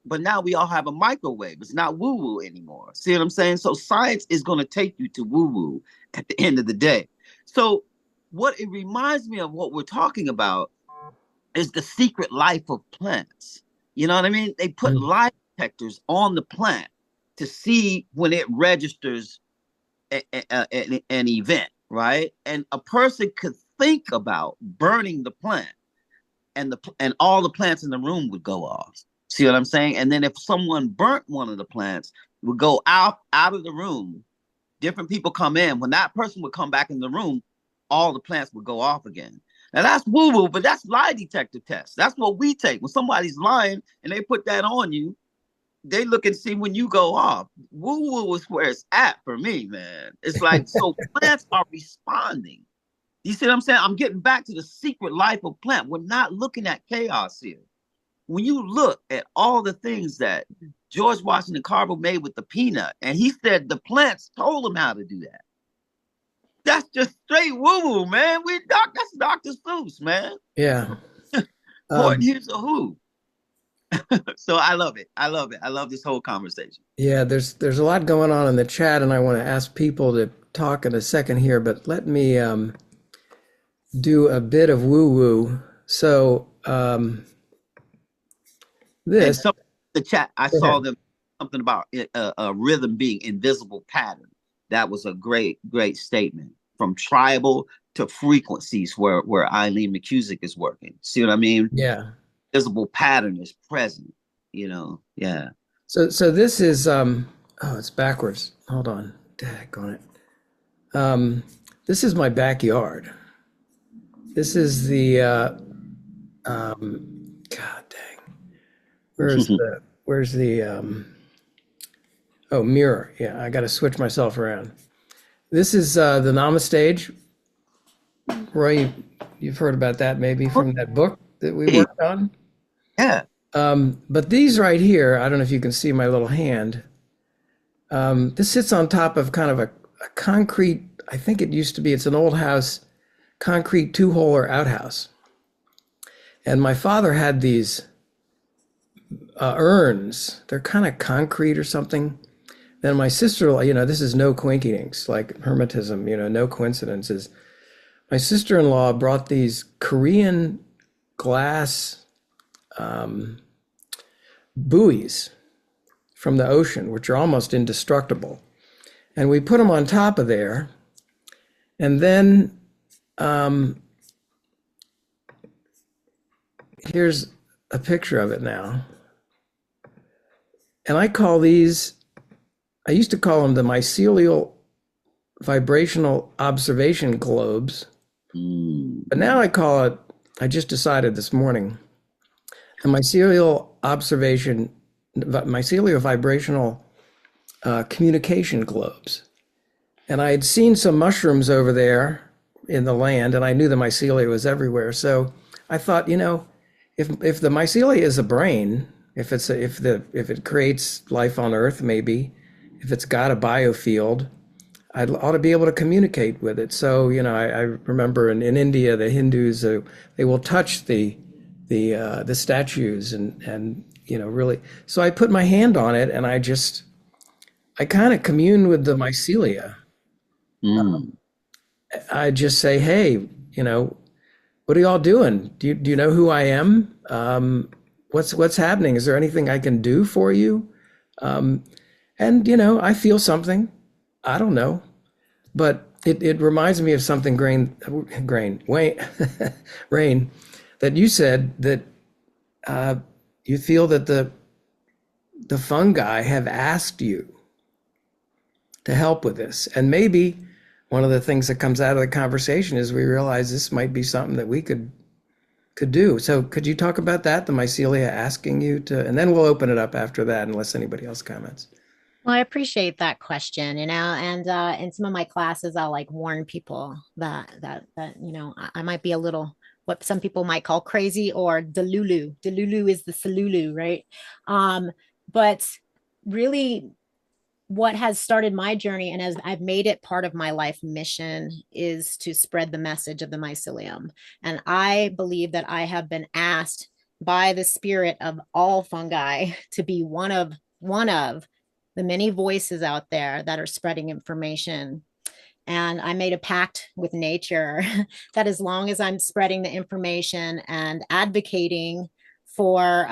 Speaker 2: But now we all have a microwave. It's not woo-woo anymore. See what I'm saying? So science is going to take you to woo-woo at the end of the day. So what it reminds me of, what we're talking about, is the secret life of plants. You know what I mean? They put lie detectors on the plant to see when it registers an event, right? And a person could think about burning the plant, and all the plants in the room would go off. See what I'm saying? And then if someone burnt one of the plants, would go out of the room, different people come in. When that person would come back in the room, all the plants would go off again. Now that's woo-woo, but that's lie detector tests. That's what we take. When somebody's lying and they put that on you, they look and see when you go off. Woo-woo is where it's at for me, man. It's like, so plants are responding. You see what I'm saying? I'm getting back to the secret life of plant. We're not looking at chaos here. When you look at all the things that George Washington Carver made with the peanut, and he said the plants told him how to do that. That's just straight woo-woo, man. That's Dr. Seuss, man.
Speaker 1: Yeah.
Speaker 2: Here's a who. So I love it. I love it. I love this whole conversation.
Speaker 1: Yeah, there's a lot going on in the chat, and I want to ask people to talk in a second here, but let me do a bit of woo-woo. So this.
Speaker 2: And the chat, I saw them something about a rhythm being invisible pattern. That was a great statement. From tribal to frequencies, where Eileen McKusick is working. See what I mean?
Speaker 1: Yeah.
Speaker 2: Visible pattern is present, you know? Yeah.
Speaker 1: So this is, it's backwards. Hold on. Daggone it. This is my backyard. This is the, God dang. Where's the, mirror. Yeah, I got to switch myself around. This is the Nama stage. Roy, you've heard about that maybe from that book that we worked on.
Speaker 2: Yeah.
Speaker 1: But these right here, I don't know if you can see my little hand. This sits on top of kind of a concrete, I think it used to be, it's an old house, concrete two-holer outhouse. And my father had these urns. They're kind of concrete or something. Then my sister, this is no coincidence, like Hermetism, no coincidences. My sister-in-law brought these Korean glass buoys from the ocean, which are almost indestructible. And we put them on top of there. And then here's a picture of it now. And I used to call them the mycelial vibrational observation globes. But now I just decided this morning, the mycelial vibrational communication globes. And I had seen some mushrooms over there in the land, and I knew the mycelia was everywhere. So I thought, if the mycelia is a brain, if it creates life on Earth, maybe, if it's got a biofield, I ought to be able to communicate with it. So, I remember in India, the Hindus, they will touch the statues and really. So I put my hand on it, and I kind of commune with the mycelia. I just say, hey, what are y'all doing? Do you know who I am? What's happening? Is there anything I can do for you? And I feel something. I don't know, but it reminds me of something, Rayne, that you said, that you feel that the fungi have asked you to help with this. And maybe one of the things that comes out of the conversation is we realize this might be something that we could do. So could you talk about that, the mycelia asking you to, and then we'll open it up after that, unless anybody else comments.
Speaker 4: Well, I appreciate that question, and in some of my classes, I'll like warn people that I might be a little, what some people might call crazy, or delulu. Delulu is the salulu, right? But really, what has started my journey, and as I've made it part of my life mission, is to spread the message of the mycelium. And I believe that I have been asked by the spirit of all fungi to be one of the many voices out there that are spreading information. And I made a pact with nature that as long as I'm spreading the information and advocating for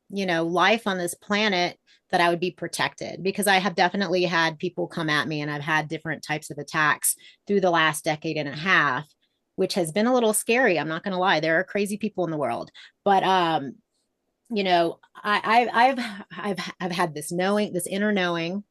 Speaker 4: life on this planet, that I would be protected, because I have definitely had people come at me, and I've had different types of attacks through the last decade and a half, which has been a little scary. I'm not going to lie. There are crazy people in the world, but I've had this knowing, this inner knowing.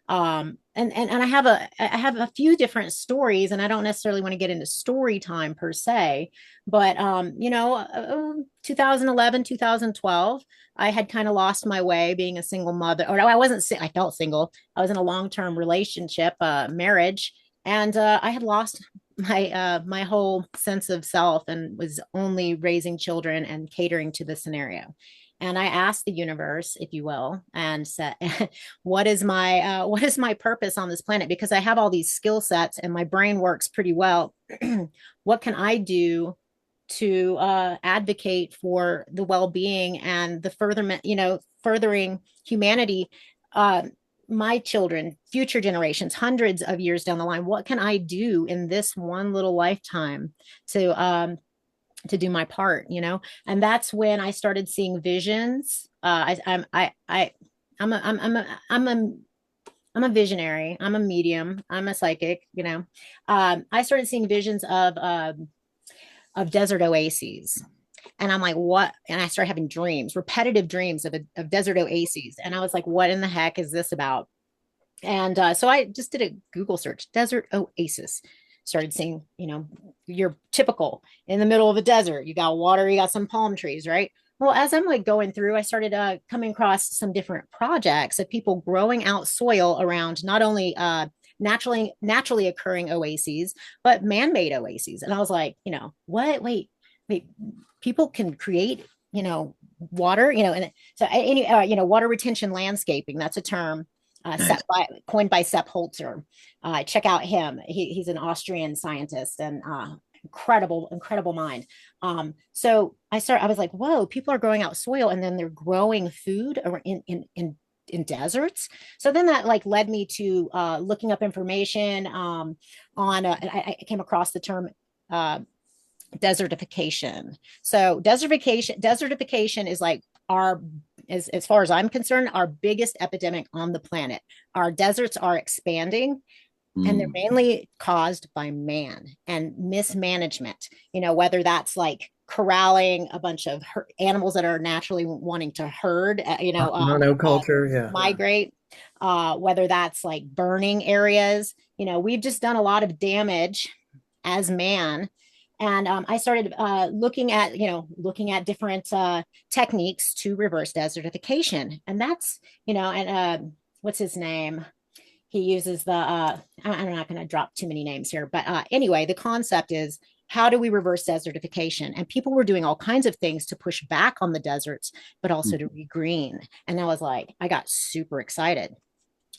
Speaker 4: And I have a few different stories, and I don't necessarily want to get into story time per se, but 2011, 2012, I had kind of lost my way being a single mother, or I wasn't, I felt single. I was in a long-term relationship, marriage, and I had lost my whole sense of self, and was only raising children and catering to the scenario. And I asked the universe, if you will, and said, what is my purpose on this planet? Because I have all these skill sets and my brain works pretty well. What can I do to advocate for the well-being and the furthering humanity, my children, future generations, hundreds of years down the line? What can I do in this one little lifetime to do my part, And that's when I started seeing visions. I'm a visionary. I'm a medium. I'm a psychic, I started seeing visions of desert oases. And I'm like, what? And I started having dreams, repetitive dreams of desert oases. And I was like, what in the heck is this about? And so I just did a Google search, desert oasis. Started seeing, you're typical in the middle of a desert. You got water, you got some palm trees, right? Well, as I'm like going through, I started coming across some different projects of people growing out soil around not only naturally occurring oases, but man-made oases. And I was like, what? Wait, people can create, water, and so water retention landscaping. That's a term nice. Coined by Sepp Holzer. Check out him. He's an Austrian scientist, and incredible mind. So I was like, whoa, people are growing out soil and then they're growing food in deserts. So then that like led me to looking up information on I came across the term desertification. So desertification is like our, as far as I'm concerned, our biggest epidemic on the planet. Our deserts are expanding, and they're mainly caused by man and mismanagement, whether that's like corralling a bunch of animals that are naturally wanting to herd,
Speaker 1: monoculture, yeah.
Speaker 4: migrate, whether that's like burning areas. We've just done a lot of damage as man. And I started looking at different techniques to reverse desertification. And that's, what's his name? He uses I'm not going to drop too many names here, but anyway, the concept is, how do we reverse desertification? And people were doing all kinds of things to push back on the deserts, but also to regreen. And I got super excited.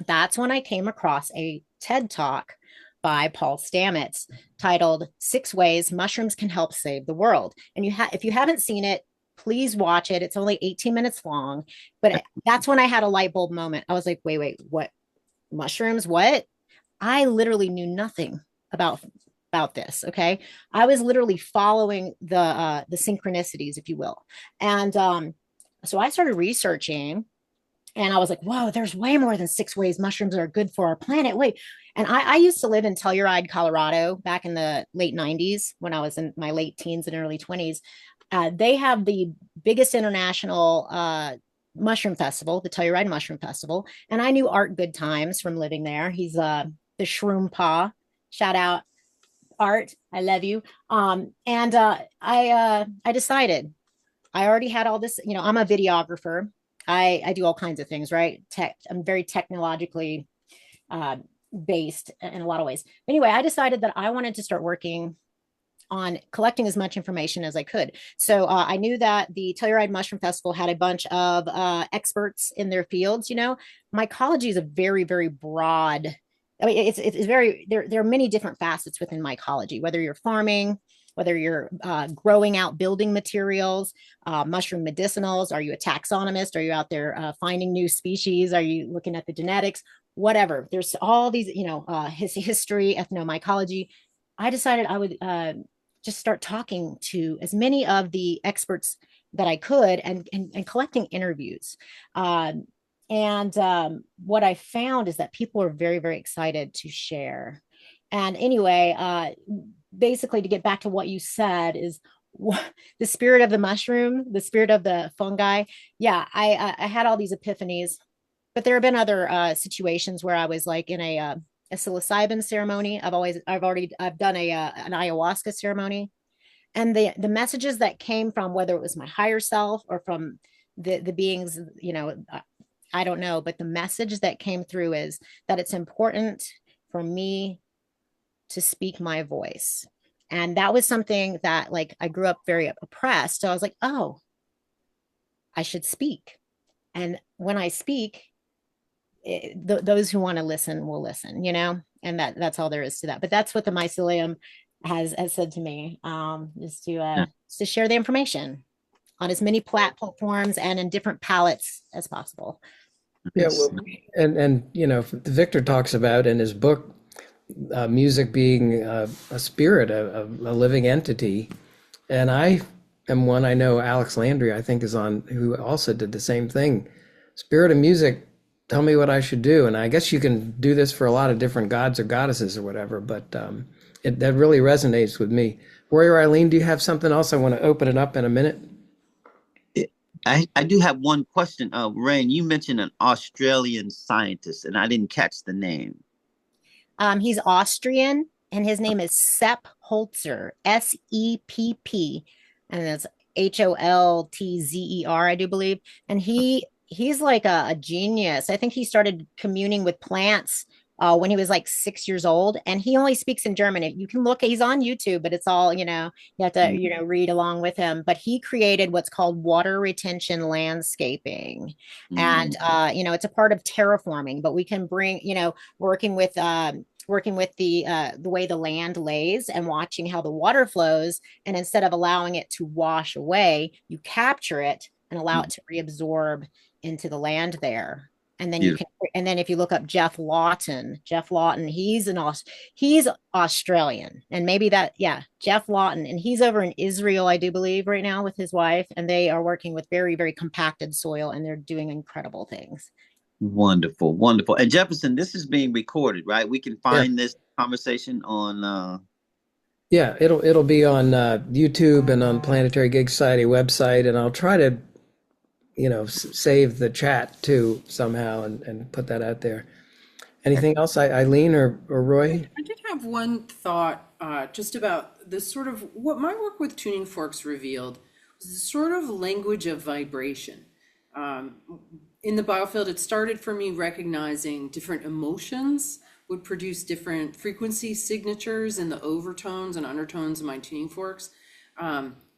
Speaker 4: That's when I came across a TED Talk by Paul Stamets titled 6 Ways Mushrooms Can Help Save the World. And if you haven't seen it, please watch it. It's only 18 minutes long, but that's when I had a light bulb moment. I was like, wait, what? Mushrooms? What? I literally knew nothing about this. Okay. I was literally following the synchronicities, if you will. And so I started researching, and I was like, whoa, there's way more than 6 ways mushrooms are good for our planet. Wait. And I used to live in Telluride, Colorado back in the late 90s when I was in my late teens and early 20s. They have the biggest international mushroom festival, the Telluride Mushroom Festival. And I knew Art Goodtimes from living there. He's the Shroom Pa. Shout out, Art. I love you. And I decided, I already had all this, I'm a videographer. I do all kinds of things, right? I'm very technologically based in a lot of ways. Anyway, I decided that I wanted to start working on collecting as much information as I could. So I knew that the Telluride Mushroom Festival had a bunch of experts in their fields. Mycology is a very, very broad. I mean, it's very, there are many different facets within mycology, whether you're farming, whether you're growing out building materials, mushroom medicinals. Are you a taxonomist? Are you out there finding new species? Are you looking at the genetics? Whatever. There's all these, history, ethnomycology. I decided I would just start talking to as many of the experts that I could and collecting interviews. And what I found is that people are very, very excited to share. And anyway, basically, to get back to what you said, is the spirit of the mushroom, the spirit of the fungi. Yeah, I had all these epiphanies, but there have been other situations where I was like in a psilocybin ceremony. I've done an ayahuasca ceremony, and the messages that came from, whether it was my higher self or from the beings, I don't know, but the message that came through is that it's important for me to speak my voice. And that was something that, like, I grew up very oppressed. So I was like, oh, I should speak. And when I speak, those who want to listen will listen, and that's all there is to that. But that's what the mycelium has said to me, is to share the information on as many platforms and in different palettes as possible.
Speaker 1: Yeah, well, and Victor talks about in his book, music being a spirit, a living entity. And I am one, I know Alex Landry, I think, is on, who also did the same thing. Spirit of music, tell me what I should do. And I guess you can do this for a lot of different gods or goddesses or whatever, but that really resonates with me. Roy or Eileen, do you have something else? I want to open it up in a minute.
Speaker 2: I do have one question. Rayne, you mentioned an Australian scientist, and I didn't catch the name.
Speaker 4: He's Austrian, and his name is Sepp Holzer, SEPP, and that's HOLTZER, I do believe. And he's like a genius. I think he started communing with plants when he was like 6 years old, and he only speaks in German. You can look, he's on YouTube, but it's all, you have to, read along with him. But he created what's called water retention landscaping. And, it's a part of terraforming, but we can bring, working with working with the way the land lays and watching how the water flows. And instead of allowing it to wash away, you capture it and allow it to reabsorb into the land there. And then you can, and then if you look up Jeff Lawton, he's Australian, and maybe that, yeah, Jeff Lawton, and he's over in Israel, I do believe, right now with his wife, and they are working with very, very compacted soil, and they're doing incredible things.
Speaker 2: Wonderful, wonderful. And Jefferson, this is being recorded, right? We can find this conversation on.
Speaker 1: Yeah, it'll be on YouTube and on Planetary Gig Society website, and I'll try to save the chat too somehow and put that out there. Anything else, Eileen or Roy?
Speaker 3: I did have one thought just about this sort of what my work with tuning forks revealed was the sort of language of vibration. In the biofield, it started for me recognizing different emotions would produce different frequency signatures in the overtones and undertones of my tuning forks.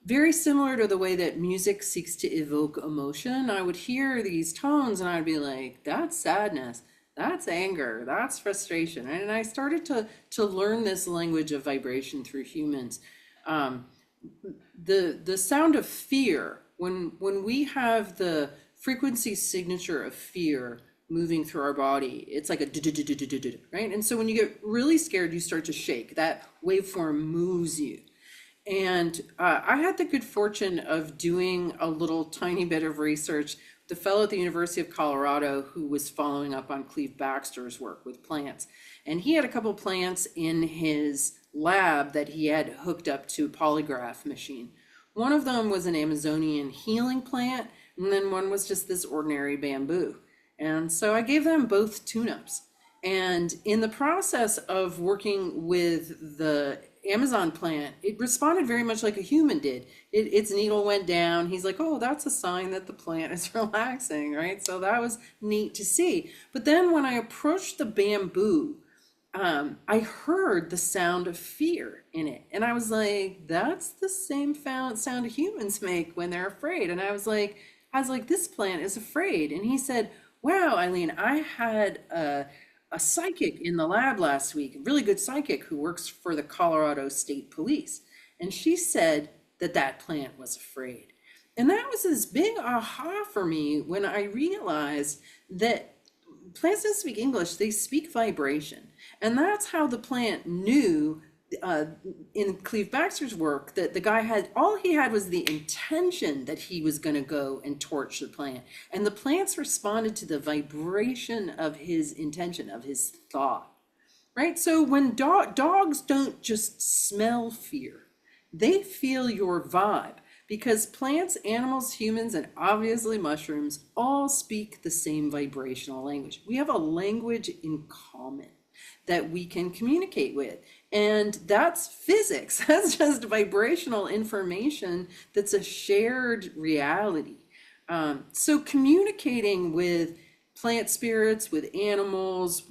Speaker 3: Very similar to the way that music seeks to evoke emotion. I would hear these tones and I'd be like, that's sadness, that's anger, that's frustration. And I started to learn this language of vibration through humans. The sound of fear, when we have the frequency signature of fear moving through our body, it's like a right? And so when you get really scared, you start to shake. That waveform moves you. And I had the good fortune of doing a little tiny bit of research with a fellow at the University of Colorado who was following up on Cleve Baxter's work with plants. And he had a couple plants in his lab that he had hooked up to a polygraph machine. One of them was an Amazonian healing plant, and then one was just this ordinary bamboo. And so I gave them both tune-ups. And in the process of working with the Amazon plant, it responded very much like a human did. Its needle went down. He's like, oh, that's a sign that the plant is relaxing, right? So that was neat to see. But then when I approached the bamboo, I heard the sound of fear in it. And I was like, that's the same sound humans make when they're afraid. And I was like, this plant is afraid. And he said, wow, Eileen, I had a psychic in the lab last week, a really good psychic who works for the Colorado State Police. And she said that that plant was afraid. And that was this big aha for me when I realized that plants don't speak English, they speak vibration. And that's how the plant knew in Cleve Baxter's work that the guy had, all he had was the intention that he was going to go and torch the plant. And the plants responded to the vibration of his intention, of his thought, right? So when dogs don't just smell fear, they feel your vibe, because plants, animals, humans, and obviously mushrooms all speak the same vibrational language. We have a language in common that we can communicate with. And that's physics. That's just vibrational information that's a shared reality. So communicating with plant spirits, with animals,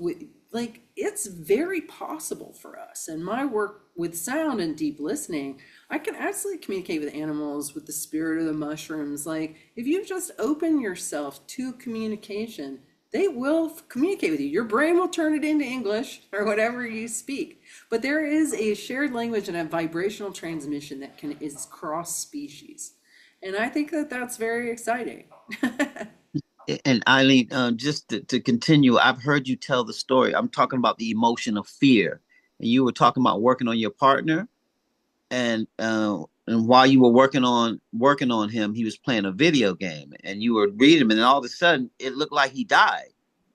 Speaker 3: it's very possible for us. And my work with sound and deep listening, I can absolutely communicate with animals, with the spirit of the mushrooms. Like, if you just open yourself to communication, they will communicate with you. Your brain will turn it into English or whatever you speak. But there is a shared language and a vibrational transmission that is cross species. And I think that that's very exciting.
Speaker 2: And Eileen, just to continue, I've heard you tell the story. I'm talking about the emotion of fear. And you were talking about working on your partner. And while you were working on him, he was playing a video game, and you were reading him, and then all of a sudden it looked like he died.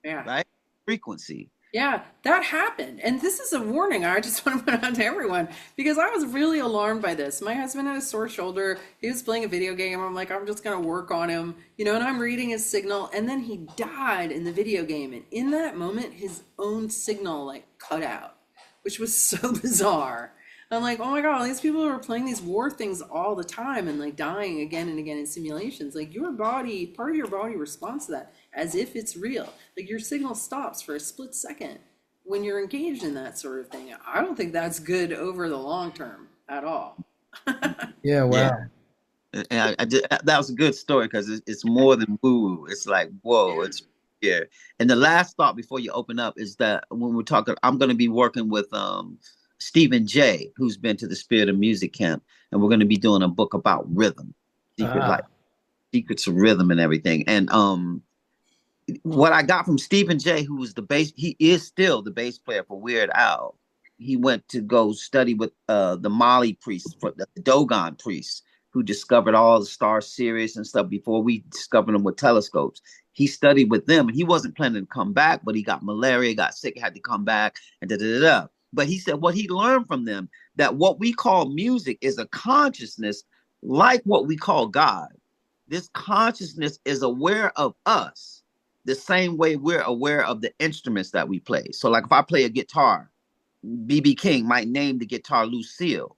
Speaker 3: Yeah.
Speaker 2: Right? Frequency.
Speaker 3: Yeah, that happened. And this is a warning I just want to put out to everyone, because I was really alarmed by this. My husband had a sore shoulder. He was playing a video game. I'm like, I'm just going to work on him, and I'm reading his signal. And then he died in the video game. And in that moment, his own signal cut out, which was so bizarre. I'm like, oh my God, these people are playing these war things all the time and dying again and again in simulations. Your body, part of your body responds to that as if it's real. Your signal stops for a split second when you're engaged in that sort of thing. I don't think that's good over the long term at all.
Speaker 1: Yeah, wow.
Speaker 2: Yeah. And that was a good story, because it's more than woo. It's like, whoa,
Speaker 3: Yeah.
Speaker 2: it's Yeah. And the last thought before you open up is that when we're talking, I'm going to be working with Stephen J, who's been to the Spirit of Music camp, and we're going to be doing a book about rhythm, like
Speaker 1: Ah,
Speaker 2: secrets of rhythm and everything. And what I got from Stephen J, who was the bass, he is still the bass player for Weird Al. He went to go study with the Mali priests, for the Dogon priests, who discovered all the star Sirius and stuff before we discovered them with telescopes. He studied with them, and he wasn't planning to come back, but he got malaria, got sick, had to come back, and da da da da. But he said what he learned from them, that what we call music is a consciousness like what we call God. This consciousness is aware of us the same way we're aware of the instruments that we play. So, like if I play a guitar, BB King might name the guitar Lucille.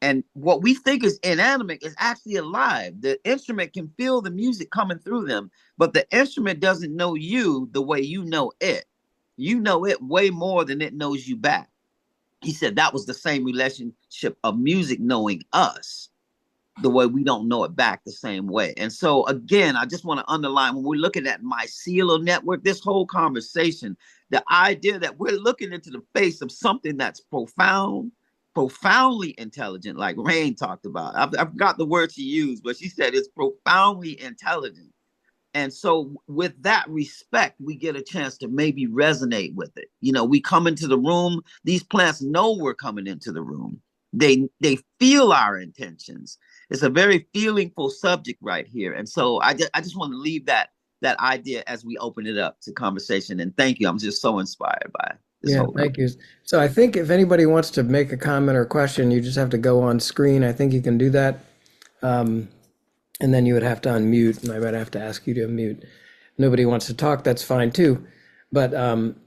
Speaker 2: And what we think is inanimate is actually alive. The instrument can feel the music coming through them, but the instrument doesn't know you the way you know it. You know it way more than it knows you back. He said that was the same relationship of music knowing us, the way we don't know it back the same way. And so again, I just want to underline, when we're looking at Mycelia network, this whole conversation, the idea that we're looking into the face of something that's profound, profoundly intelligent, like Rayne talked about. I forgot the word she used, but she said it's profoundly intelligent. And so with that respect, we get a chance to maybe resonate with it. You know, we come into the room, these plants know we're coming into the room. They feel our intentions. It's a very feelingful subject right here. And so I just want to leave that idea as we open it up to conversation. And thank you. I'm just so inspired by this
Speaker 1: yeah,
Speaker 2: whole
Speaker 1: thank you. So I think if anybody wants to make a comment or question, you just have to go on screen. I think you can do that. Um, and then you would have to unmute, and I might have to ask you to unmute. Nobody wants to talk, that's fine too. But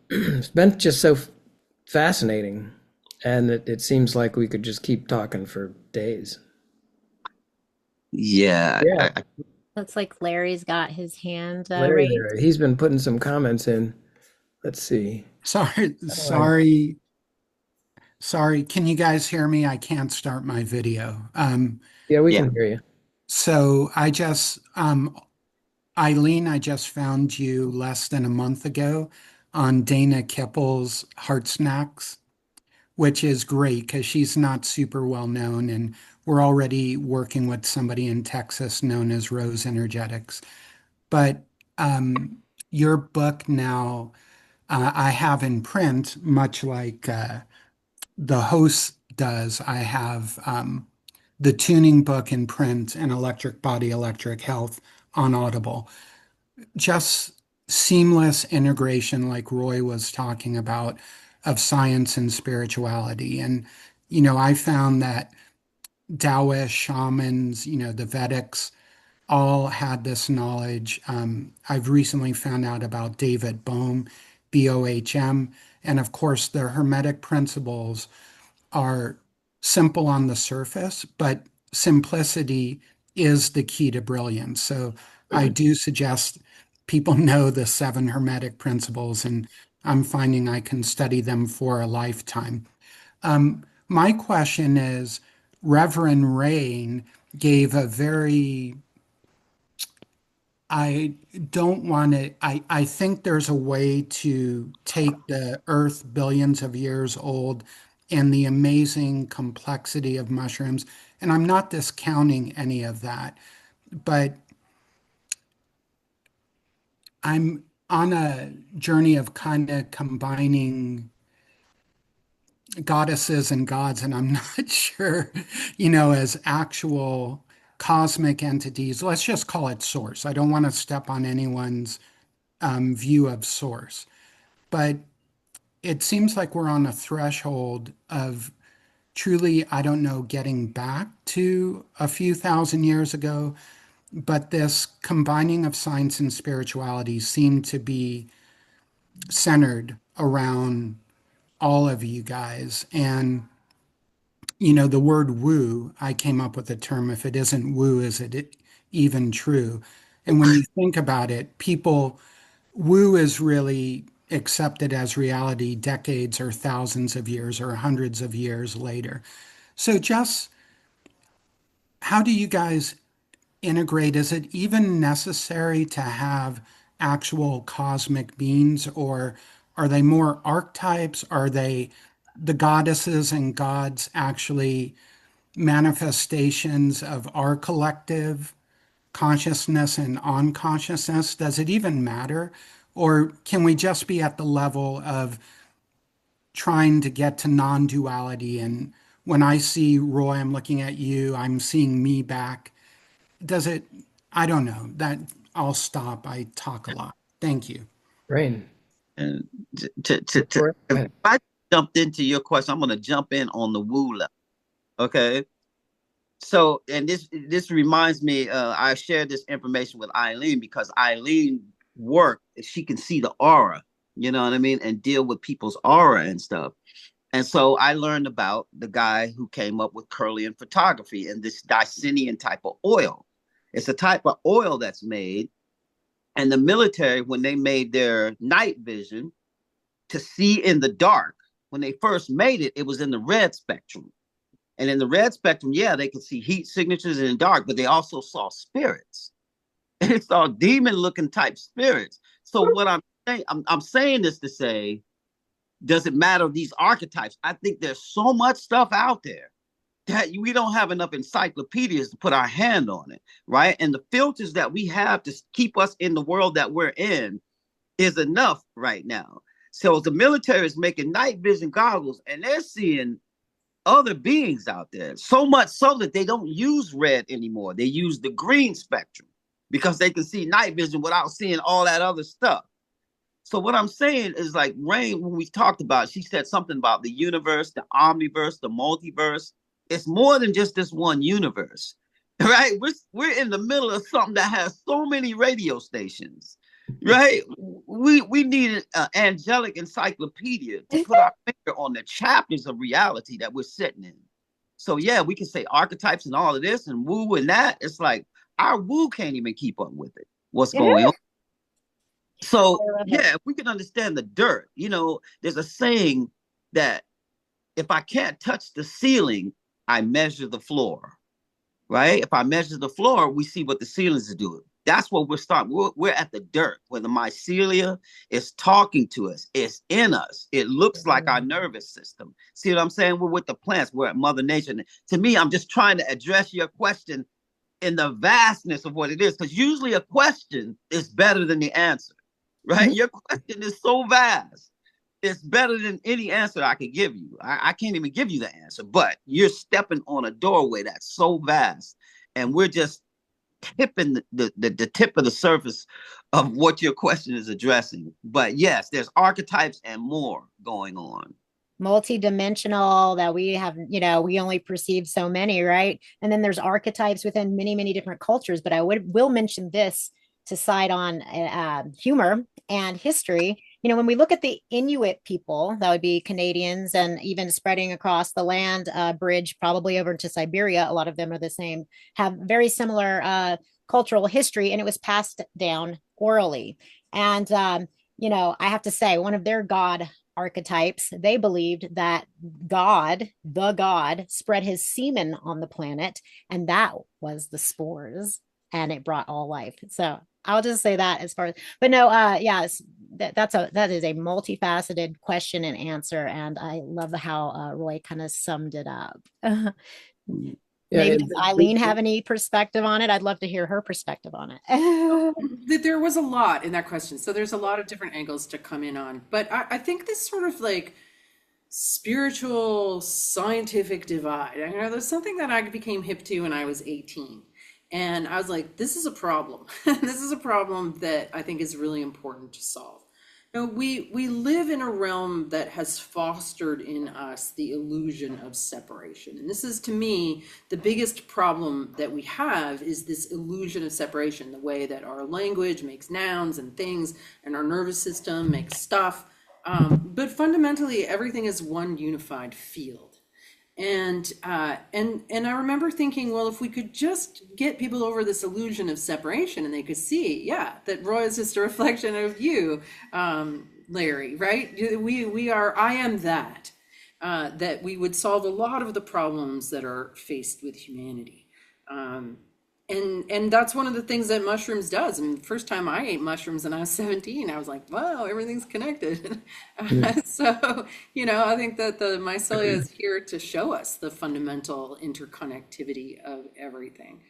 Speaker 1: it's been just so fascinating, and it seems like we could just keep talking for days.
Speaker 2: Yeah.
Speaker 1: Yeah,
Speaker 4: Looks like Larry's got his hand
Speaker 1: Larry
Speaker 4: raised.
Speaker 1: there, he's been putting some comments in. Let's see.
Speaker 5: Sorry,
Speaker 1: Oh,
Speaker 5: sorry. Can you guys hear me? I can't start my video.
Speaker 1: yeah, we
Speaker 2: Yeah.
Speaker 1: can hear you.
Speaker 5: So Eileen, I just found you less than a month ago on Dana Kippel's Heart Snacks, which is great because she's not super well known, and we're already working with somebody in Texas known as Rose Energetics. But your book now, I have in print, much like the host does. I have the tuning book in print and Electric Body, Electric Health on Audible. Just seamless integration, like Roy was talking about, of science and spirituality. And, I found that Taoists, shamans, the Vedics, all had this knowledge. I've recently found out about David Bohm, BOHM, and of course, the Hermetic principles are simple on the surface, but simplicity is the key to brilliance. So I do suggest people know the seven Hermetic principles, and I'm finding I can study them for a lifetime. My question is, Reverend Rayne gave a very, I don't want to, I think there's a way to take the earth billions of years old and the amazing complexity of mushrooms. And I'm not discounting any of that, but I'm on a journey of kind of combining goddesses and gods, and I'm not sure, as actual cosmic entities. Let's just call it source. I don't want to step on anyone's view of source. But it seems like we're on a threshold of truly, I don't know, getting back to a few thousand years ago. But this combining of science and spirituality seemed to be centered around all of you guys. And, the word woo, I came up with the term, if it isn't woo, is it even true? And when you think about it, woo is really accepted as reality decades or thousands of years or hundreds of years later. So just how do you guys integrate? Is it even necessary to have actual cosmic beings, or are they more archetypes? Are they the goddesses and gods actually manifestations of our collective consciousness and unconsciousness? Does it even matter? Or can we just be at the level of trying to get to non-duality? And when I see Roy, I'm looking at you, I'm seeing me back. Does it, I don't know. That I'll stop. I talk a lot. Thank you.
Speaker 1: Rayne,
Speaker 2: And
Speaker 1: go
Speaker 2: if
Speaker 1: ahead.
Speaker 2: I jumped into your question, I'm going to jump in on the woo level. Okay. So, and this reminds me, I shared this information with Eileen because Eileen work, she can see the aura, you know what I mean, and deal with people's aura and stuff. And so I learned about the guy who came up with Kirlian photography and this Dicinian type of oil. It's a type of oil that's made, and the military, when they made their night vision to see in the dark, when they first made it, it was in the red spectrum. And in the red spectrum, yeah, they could see heat signatures in the dark, but they also saw spirits. They saw demon-looking type spirits. So what I'm saying this to say, does it matter these archetypes? I think there's so much stuff out there that we don't have enough encyclopedias to put our hand on it, right? And the filters that we have to keep us in the world that we're in is enough right now. So the military is making night vision goggles, and they're seeing other beings out there, so much so that they don't use red anymore. They use the green spectrum because they can see night vision without seeing all that other stuff. So what I'm saying is, like Rayne, when we talked about, she said something about the universe, the omniverse, the multiverse. It's more than just this one universe, right? We're in the middle of something that has so many radio stations, right? We need an angelic encyclopedia to put our finger on the chapters of reality that we're sitting in. So yeah, we can say archetypes and all of this and woo and that. It's like our woo can't even keep up with it. What's going on? So yeah, if we can understand the dirt, you know, there's a saying that if I can't touch the ceiling, I measure the floor, right? If I measure the floor, we see what the ceilings are doing. That's what we're starting. We're at the dirt where the mycelia is talking to us. It's in us. It looks like our nervous system. See what I'm saying? We're with the plants. We're at Mother Nature. And to me, I'm just trying to address your question in the vastness of what it is, because usually a question is better than the answer, right? Mm-hmm. Your question is so vast. It's better than any answer I could give you. I can't even give you the answer, but you're stepping on a doorway that's so vast, and we're just tipping the tip of the surface of what your question is addressing. But yes, there's archetypes and more going on.
Speaker 4: Multi-dimensional, that we have, you know, we only perceive so many, right? And then there's archetypes within many, many different cultures. But I will mention this to side on humor and history. You know, when we look at the Inuit people, that would be Canadians, and even spreading across the land bridge, probably over to Siberia, a lot of them are the same, have very similar cultural history, and it was passed down orally. And, you know, I have to say, one of their god archetypes, they believed that God, the God, spread his semen on the planet, and that was the spores, and it brought all life. So I'll just say that as far as, but no, yes, that is a multifaceted question and answer, and I love how Roy kind of summed it up. Maybe does Eileen have any perspective on it? I'd love to hear her perspective on it.
Speaker 3: There was a lot in that question, so there's a lot of different angles to come in on, but I think this sort of like spiritual scientific divide, you know, there's something that I became hip to when I was 18. And I was like, this is a problem. This is a problem that I think is really important to solve. You know, we live in a realm that has fostered in us the illusion of separation. And this is, to me, the biggest problem that we have is this illusion of separation, the way that our language makes nouns and things, and our nervous system makes stuff. But fundamentally, everything is one unified field. And I remember thinking, well, if we could just get people over this illusion of separation, and they could see, yeah, that Roy is just a reflection of you, Larry, right? We are, I am that, that we would solve a lot of the problems that are faced with humanity. And that's one of the things that mushrooms does. And the first time I ate mushrooms when I was 17, I was like, wow, everything's connected.
Speaker 1: Mm.
Speaker 3: So, I think that the mycelia is here to show us the fundamental interconnectivity of everything.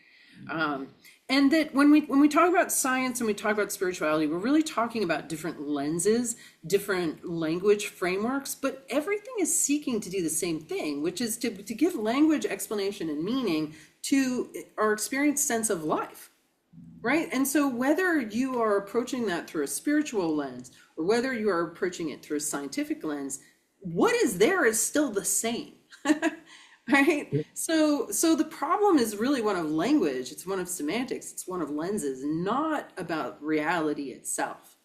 Speaker 3: Um, and that when we talk about science and we talk about spirituality, we're really talking about different lenses, different language frameworks, but everything is seeking to do the same thing, which is to give language, explanation, and meaning to our experienced sense of life. Right. And so whether you are approaching that through a spiritual lens or whether you are approaching it through a scientific lens, what is there is still the same. Right. So the problem is really one of language. It's one of semantics. It's one of lenses, not about reality itself.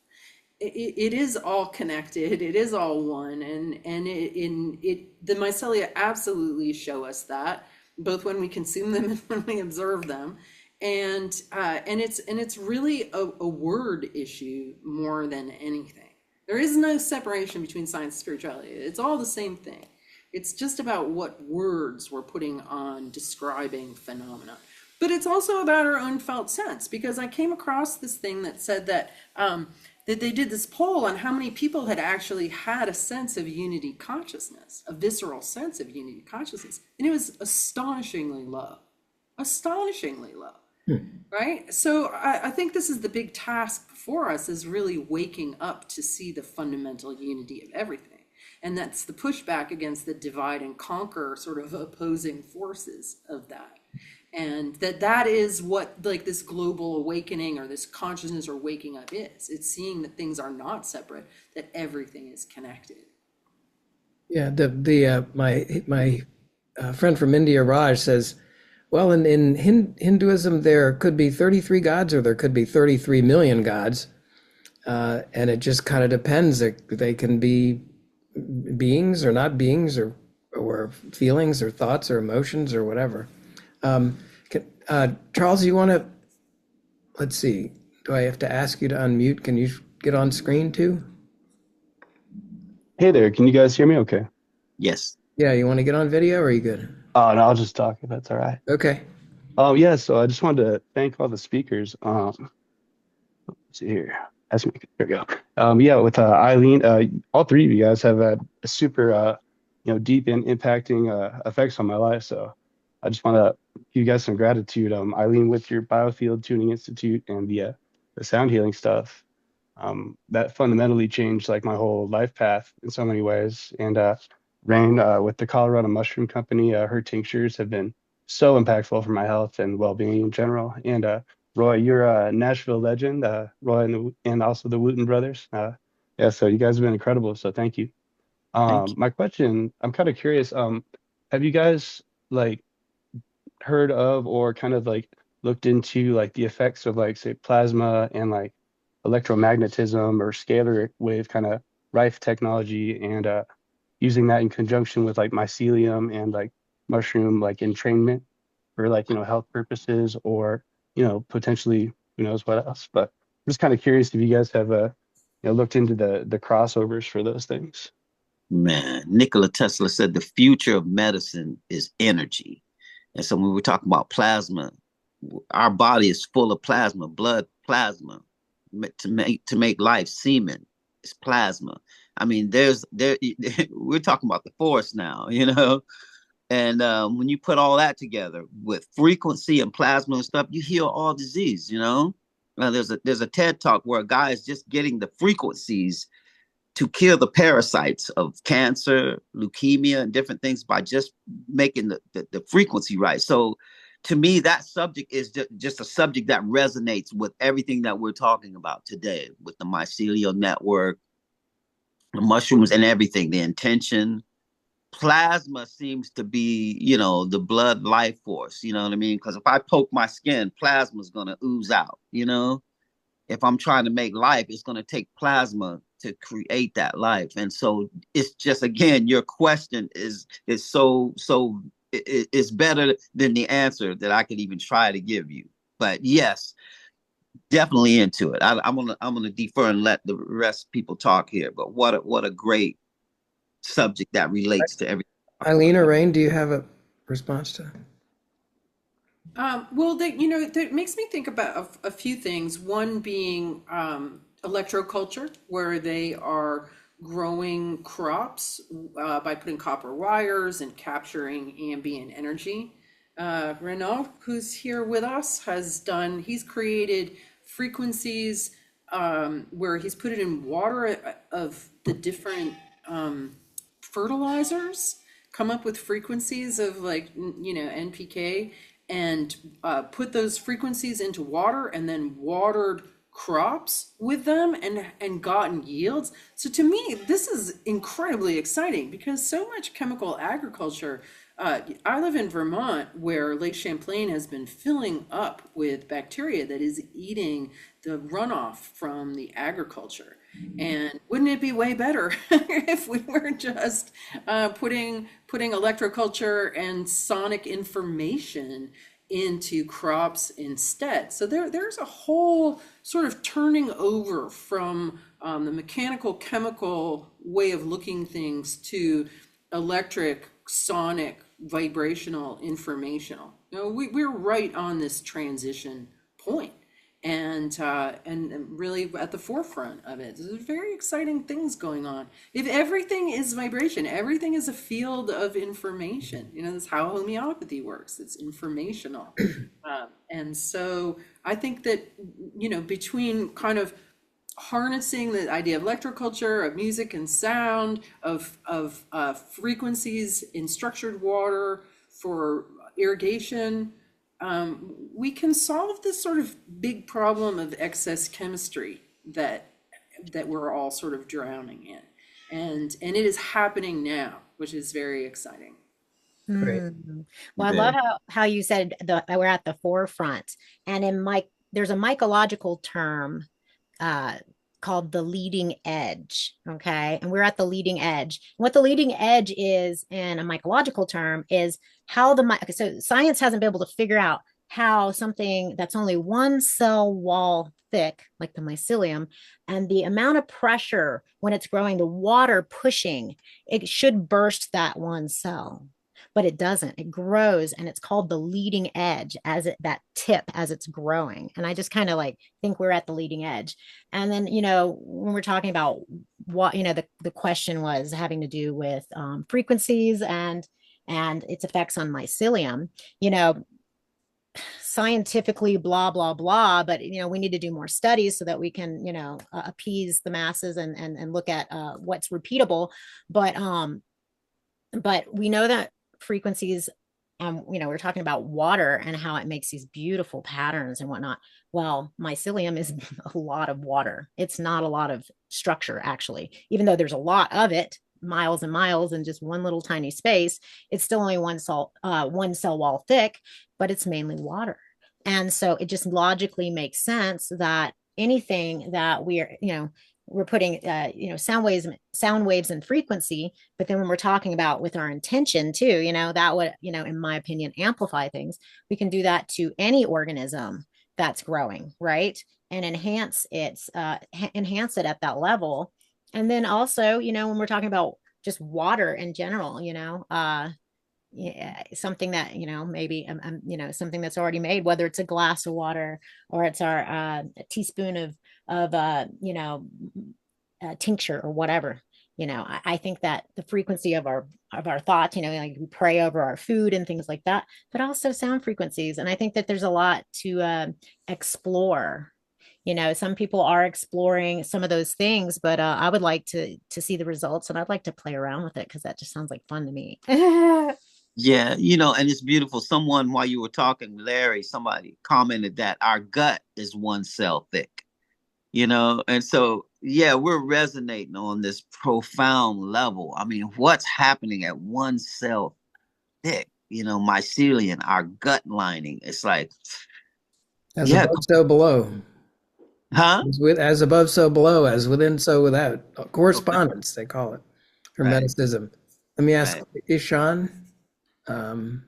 Speaker 3: It is all connected. It is all one. The mycelia absolutely show us that, both when we consume them and when we observe them. And it's really a word issue more than anything. There is no separation between science and spirituality. It's all the same thing. It's just about what words we're putting on describing phenomena. But it's also about our own felt sense, because I came across this thing that said that that they did this poll on how many people had actually had a sense of unity consciousness, a visceral sense of unity consciousness, and it was astonishingly low. Astonishingly low. Right? So I think this is the big task before us, is really waking up to see the fundamental unity of everything. And that's the pushback against the divide and conquer sort of opposing forces of that. And that is what like this global awakening or this consciousness or waking up is. It's seeing that things are not separate, that everything is connected.
Speaker 1: Yeah, my friend from India, Raj, says, well, in Hinduism, there could be 33 gods or there could be 33 million gods. And it just kind of depends. They can be beings or not beings, or feelings or thoughts or emotions or whatever. Charles, you want to, let's see, do I have to ask you to unmute? Can you get on screen too?
Speaker 6: Hey there, can you guys hear me okay?
Speaker 2: Yes.
Speaker 1: Yeah, you want to get on video or are you good?
Speaker 6: Oh, no, I'll just talk if that's all right.
Speaker 1: Okay.
Speaker 6: Yeah, so I just wanted to thank all the speakers. Let's see here. There we go. Yeah, with Eileen, all three of you guys have had a super, deep and impacting effects on my life. So I just want to give you guys some gratitude. Eileen, with your Biofield Tuning Institute and the sound healing stuff, that fundamentally changed like my whole life path in so many ways. And Rayne, with the Colorado Mushroom Company, her tinctures have been so impactful for my health and well-being in general. And Roy, you're a Nashville legend, Roy and also the Wooten brothers. Yeah, so you guys have been incredible. So thank you.
Speaker 2: Thank you.
Speaker 6: My question, I'm kind of curious. Have you guys like heard of or kind of like looked into like the effects of like say plasma and like electromagnetism or scalar wave kind of rife technology, and using that in conjunction with like mycelium and like mushroom like entrainment for like health purposes, or potentially who knows what else. But I'm just kind of curious if you guys have looked into the crossovers for those things.
Speaker 2: Man, Nikola Tesla said the future of medicine is energy. And so when we're talking about plasma, our body is full of plasma, blood plasma. To make life semen is plasma. I mean, we're talking about the force now, And when you put all that together with frequency and plasma and stuff, you heal all disease, There's a TED talk where a guy is just getting the frequencies to kill the parasites of cancer, leukemia, and different things by just making the frequency right. So to me, that subject is just a subject that resonates with everything that we're talking about today, with the mycelial network, the mushrooms and everything, the intention. Plasma seems to be, the blood life force, you know what I mean? Because if I poke my skin, plasma is going to ooze out, If I'm trying to make life, it's going to take plasma to create that life. And so it's just, again, your question is so it's better than the answer that I could even try to give you. But yes, definitely into it. I'm gonna defer and let the rest people talk here. But what a great subject that relates to everything.
Speaker 1: Eileen or Rayne, do you have a response to that?
Speaker 3: Well, that makes me think about a few things. One being electroculture, where they are growing crops by putting copper wires and capturing ambient energy. Renaud, who's here with us, he's created frequencies where he's put it in water of the different fertilizers, come up with frequencies of like NPK, and put those frequencies into water and then watered crops with them and gotten yields. So to me, this is incredibly exciting because so much chemical agriculture. I live in Vermont, where Lake Champlain has been filling up with bacteria that is eating the runoff from the agriculture. And wouldn't it be way better if we were just putting electroculture and sonic information into crops instead? So there's a whole sort of turning over from the mechanical chemical way of looking things to electric, sonic, vibrational, informational. We're right on this transition point, and really at the forefront of it. There's very exciting things going on. If everything is vibration, everything is a field of information. That's how homeopathy works. It's informational. And so I think that, between kind of harnessing the idea of electroculture, of music and sound, of frequencies in structured water for irrigation, we can solve this sort of big problem of excess chemistry that we're all sort of drowning in, and it is happening now, which is very exciting.
Speaker 1: Great.
Speaker 4: Well, I love how you said we're at the forefront, and there's a mycological term called the leading edge. Okay. And we're at the leading edge. What the leading edge is in a mycological term is how so science hasn't been able to figure out how something that's only one cell wall thick, like the mycelium, and the amount of pressure when it's growing, the water pushing, it should burst that one cell. But it doesn't. It grows, and it's called the leading edge that tip as it's growing. And I just kind of like think we're at the leading edge. And then, when we're talking about what, the question was having to do with frequencies and its effects on mycelium, scientifically blah blah blah, but we need to do more studies so that we can appease the masses and look at what's repeatable. But we know that frequencies, we're talking about water and how it makes these beautiful patterns and whatnot. Well, mycelium is a lot of water. It's not a lot of structure, actually. Even though there's a lot of it, miles and miles in just one little tiny space, it's still only one cell wall thick, but it's mainly water. And so it just logically makes sense that anything that we're putting sound waves and frequency, but then when we're talking about with our intention too, that would, in my opinion, amplify things. We can do that to any organism that's growing, right? And enhance it at that level. And then also, when we're talking about just water in general, something that maybe something that's already made, whether it's a glass of water or it's our a teaspoon of tincture or whatever. I think that the frequency of our thoughts, like we pray over our food and things like that, but also sound frequencies. And I think that there's a lot to explore. Some people are exploring some of those things, but I would like to see the results, and I'd like to play around with it because that just sounds like fun to me.
Speaker 2: Yeah, and it's beautiful. Someone, while you were talking, Larry, somebody commented that our gut is one cell thick, and so, yeah, we're resonating on this profound level. I mean, what's happening at one cell thick, mycelium, our gut lining? It's like,
Speaker 1: As
Speaker 2: yeah,
Speaker 1: above, so below.
Speaker 2: huh?
Speaker 1: As above, so below. As within, so without. Correspondence, they call it.
Speaker 2: Right,
Speaker 1: Hermeticism. Let me ask
Speaker 2: right.
Speaker 1: Ishan. Um,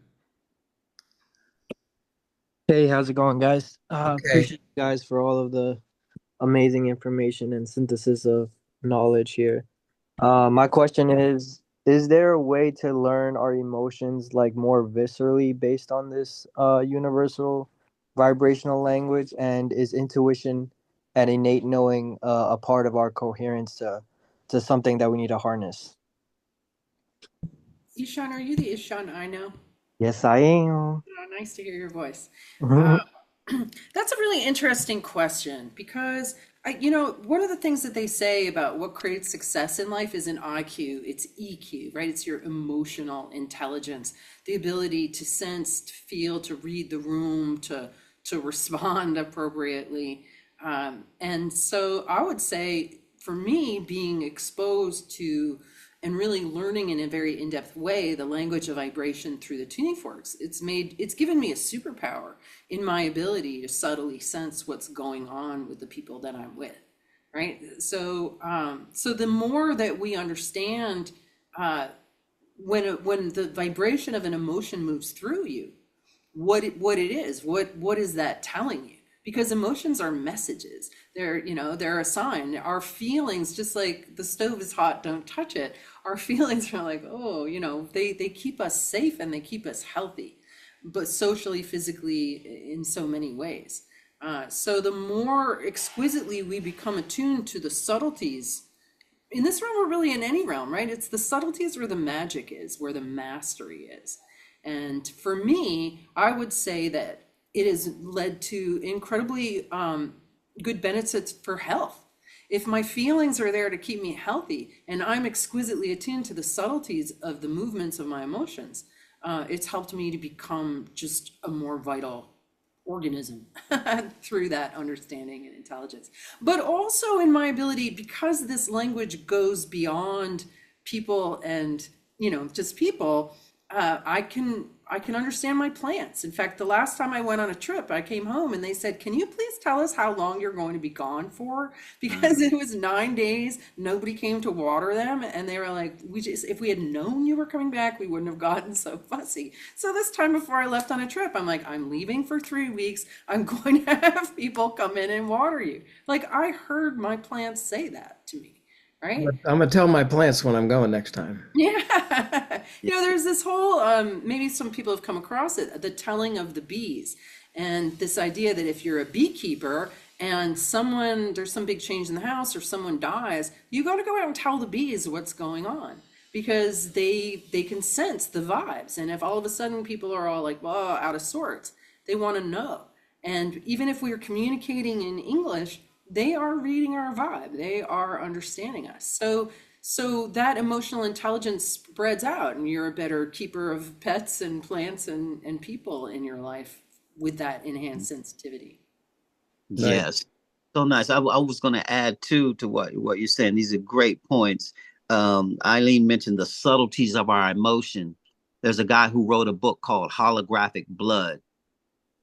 Speaker 7: Hey, how's it going, guys?
Speaker 1: okay.
Speaker 7: Appreciate you guys for all of the amazing information and synthesis of knowledge here. My question is, Is there a way to learn our emotions like more viscerally based on this universal vibrational language? And is intuition and innate knowing a part of our coherence to something that we need to harness?
Speaker 3: Ishan, are you the Ishan I know?
Speaker 7: Yes, I am.
Speaker 3: Oh, nice to hear your voice. That's a really interesting question because one of the things that they say about what creates success in life isn't IQ, it's EQ, right? It's your emotional intelligence, the ability to sense, to feel, to read the room, to respond appropriately. And so I would say for me, being exposed to and really learning in a very in-depth way the language of vibration through the tuning forks, it's given me a superpower in my ability to subtly sense what's going on with the people that I'm with, right? So the more that we understand when the vibration of an emotion moves through you, what it is, what is that telling you? Because emotions are messages. They're a sign. Our feelings, just like the stove is hot, don't touch it. Our feelings are like, oh, they keep us safe and they keep us healthy, but socially, physically, in so many ways. So the more exquisitely we become attuned to the subtleties in this realm, or really in any realm, right? It's the subtleties where the magic is, where the mastery is. And for me, I would say that it has led to incredibly good benefits for health. If my feelings are there to keep me healthy and I'm exquisitely attuned to the subtleties of the movements of my emotions, it's helped me to become just a more vital organism through that understanding and intelligence. But also in my ability, because this language goes beyond people and just people, I can understand my plants. In fact, the last time I went on a trip, I came home and they said, "Can you please tell us how long you're going to be gone for?" Because it was 9 days, nobody came to water them, and they were like, if we had known you were coming back, we wouldn't have gotten so fussy. So this time before I left on a trip, I'm like, I'm leaving for 3 weeks. I'm going to have people come in and water you. Like, I heard my plants say that to me, right?
Speaker 1: I'm gonna tell my plants when I'm going next time.
Speaker 3: Yeah. There's this whole, maybe some people have come across it, the telling of the bees. And this idea that if you're a beekeeper and there's some big change in the house or someone dies, you got to go out and tell the bees what's going on because they can sense the vibes. And if all of a sudden people are all like, well, out of sorts, they want to know. And even if we're communicating in English, they are reading our vibe. They are understanding us. So that emotional intelligence spreads out, and you're a better keeper of pets and plants and people in your life with that enhanced sensitivity.
Speaker 2: Yes. So nice. I was going to add too to what you're saying. These are great points. Eileen mentioned the subtleties of our emotion. There's a guy who wrote a book called Holographic Blood.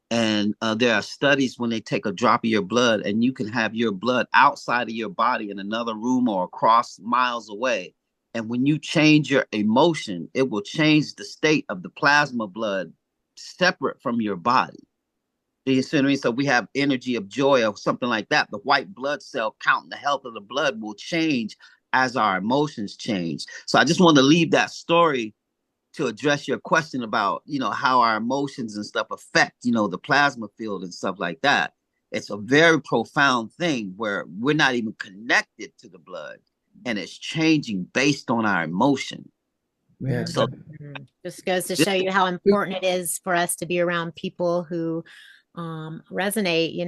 Speaker 2: And there are studies when they take a drop of your blood and you can have your blood outside of your body in another room or across miles away. And when you change your emotion, it will change the state of the plasma blood separate from your body. You see what I mean? So we have energy of joy or something like that. The white blood cell count and the health of the blood will change as our emotions change. So I just want to leave that story to address your question about, how our emotions and stuff affect, the plasma field and stuff like that. It's a very profound thing where we're not even connected to the blood and it's changing based on our emotion.
Speaker 1: Yeah.
Speaker 2: So
Speaker 4: just goes to show you how important it is for us to be around people who resonate,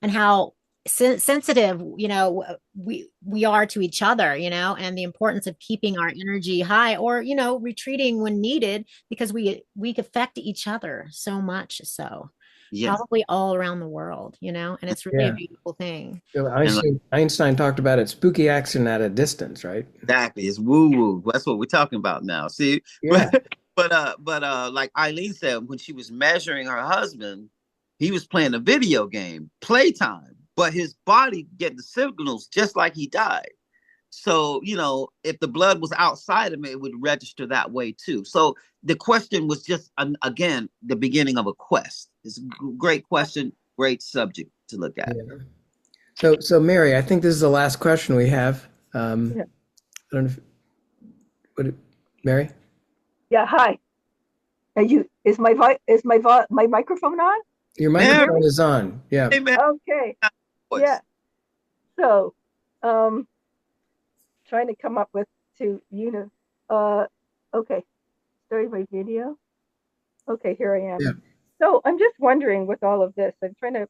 Speaker 4: and how sensitive, we are to each other, and the importance of keeping our energy high or, retreating when needed because we affect each other so much. So probably all around the world, and it's really a beautiful thing.
Speaker 1: Einstein talked about it, spooky action at a distance, right?
Speaker 2: Exactly. It's woo-woo. That's what we're talking about now. See?
Speaker 1: Yeah.
Speaker 2: But like Eileen said, when she was measuring her husband, he was playing a video game, playtime, but his body getting the signals just like he died. So, if the blood was outside of him, it would register that way too. So the question was just, again, the beginning of a quest. It's a great question, great subject to look at.
Speaker 1: Yeah. So Mary, I think this is the last question we have. I don't know Mary?
Speaker 8: Yeah, hi. My microphone on?
Speaker 1: Your
Speaker 8: Can you hear
Speaker 1: microphone
Speaker 8: me?
Speaker 1: is on. Yeah.
Speaker 2: Hey, man.
Speaker 8: Okay. Yeah. So, um, trying to come up with uh, okay, starting my video. Okay, here I am.
Speaker 1: Yeah.
Speaker 8: So I'm just wondering with all of this, I'm trying to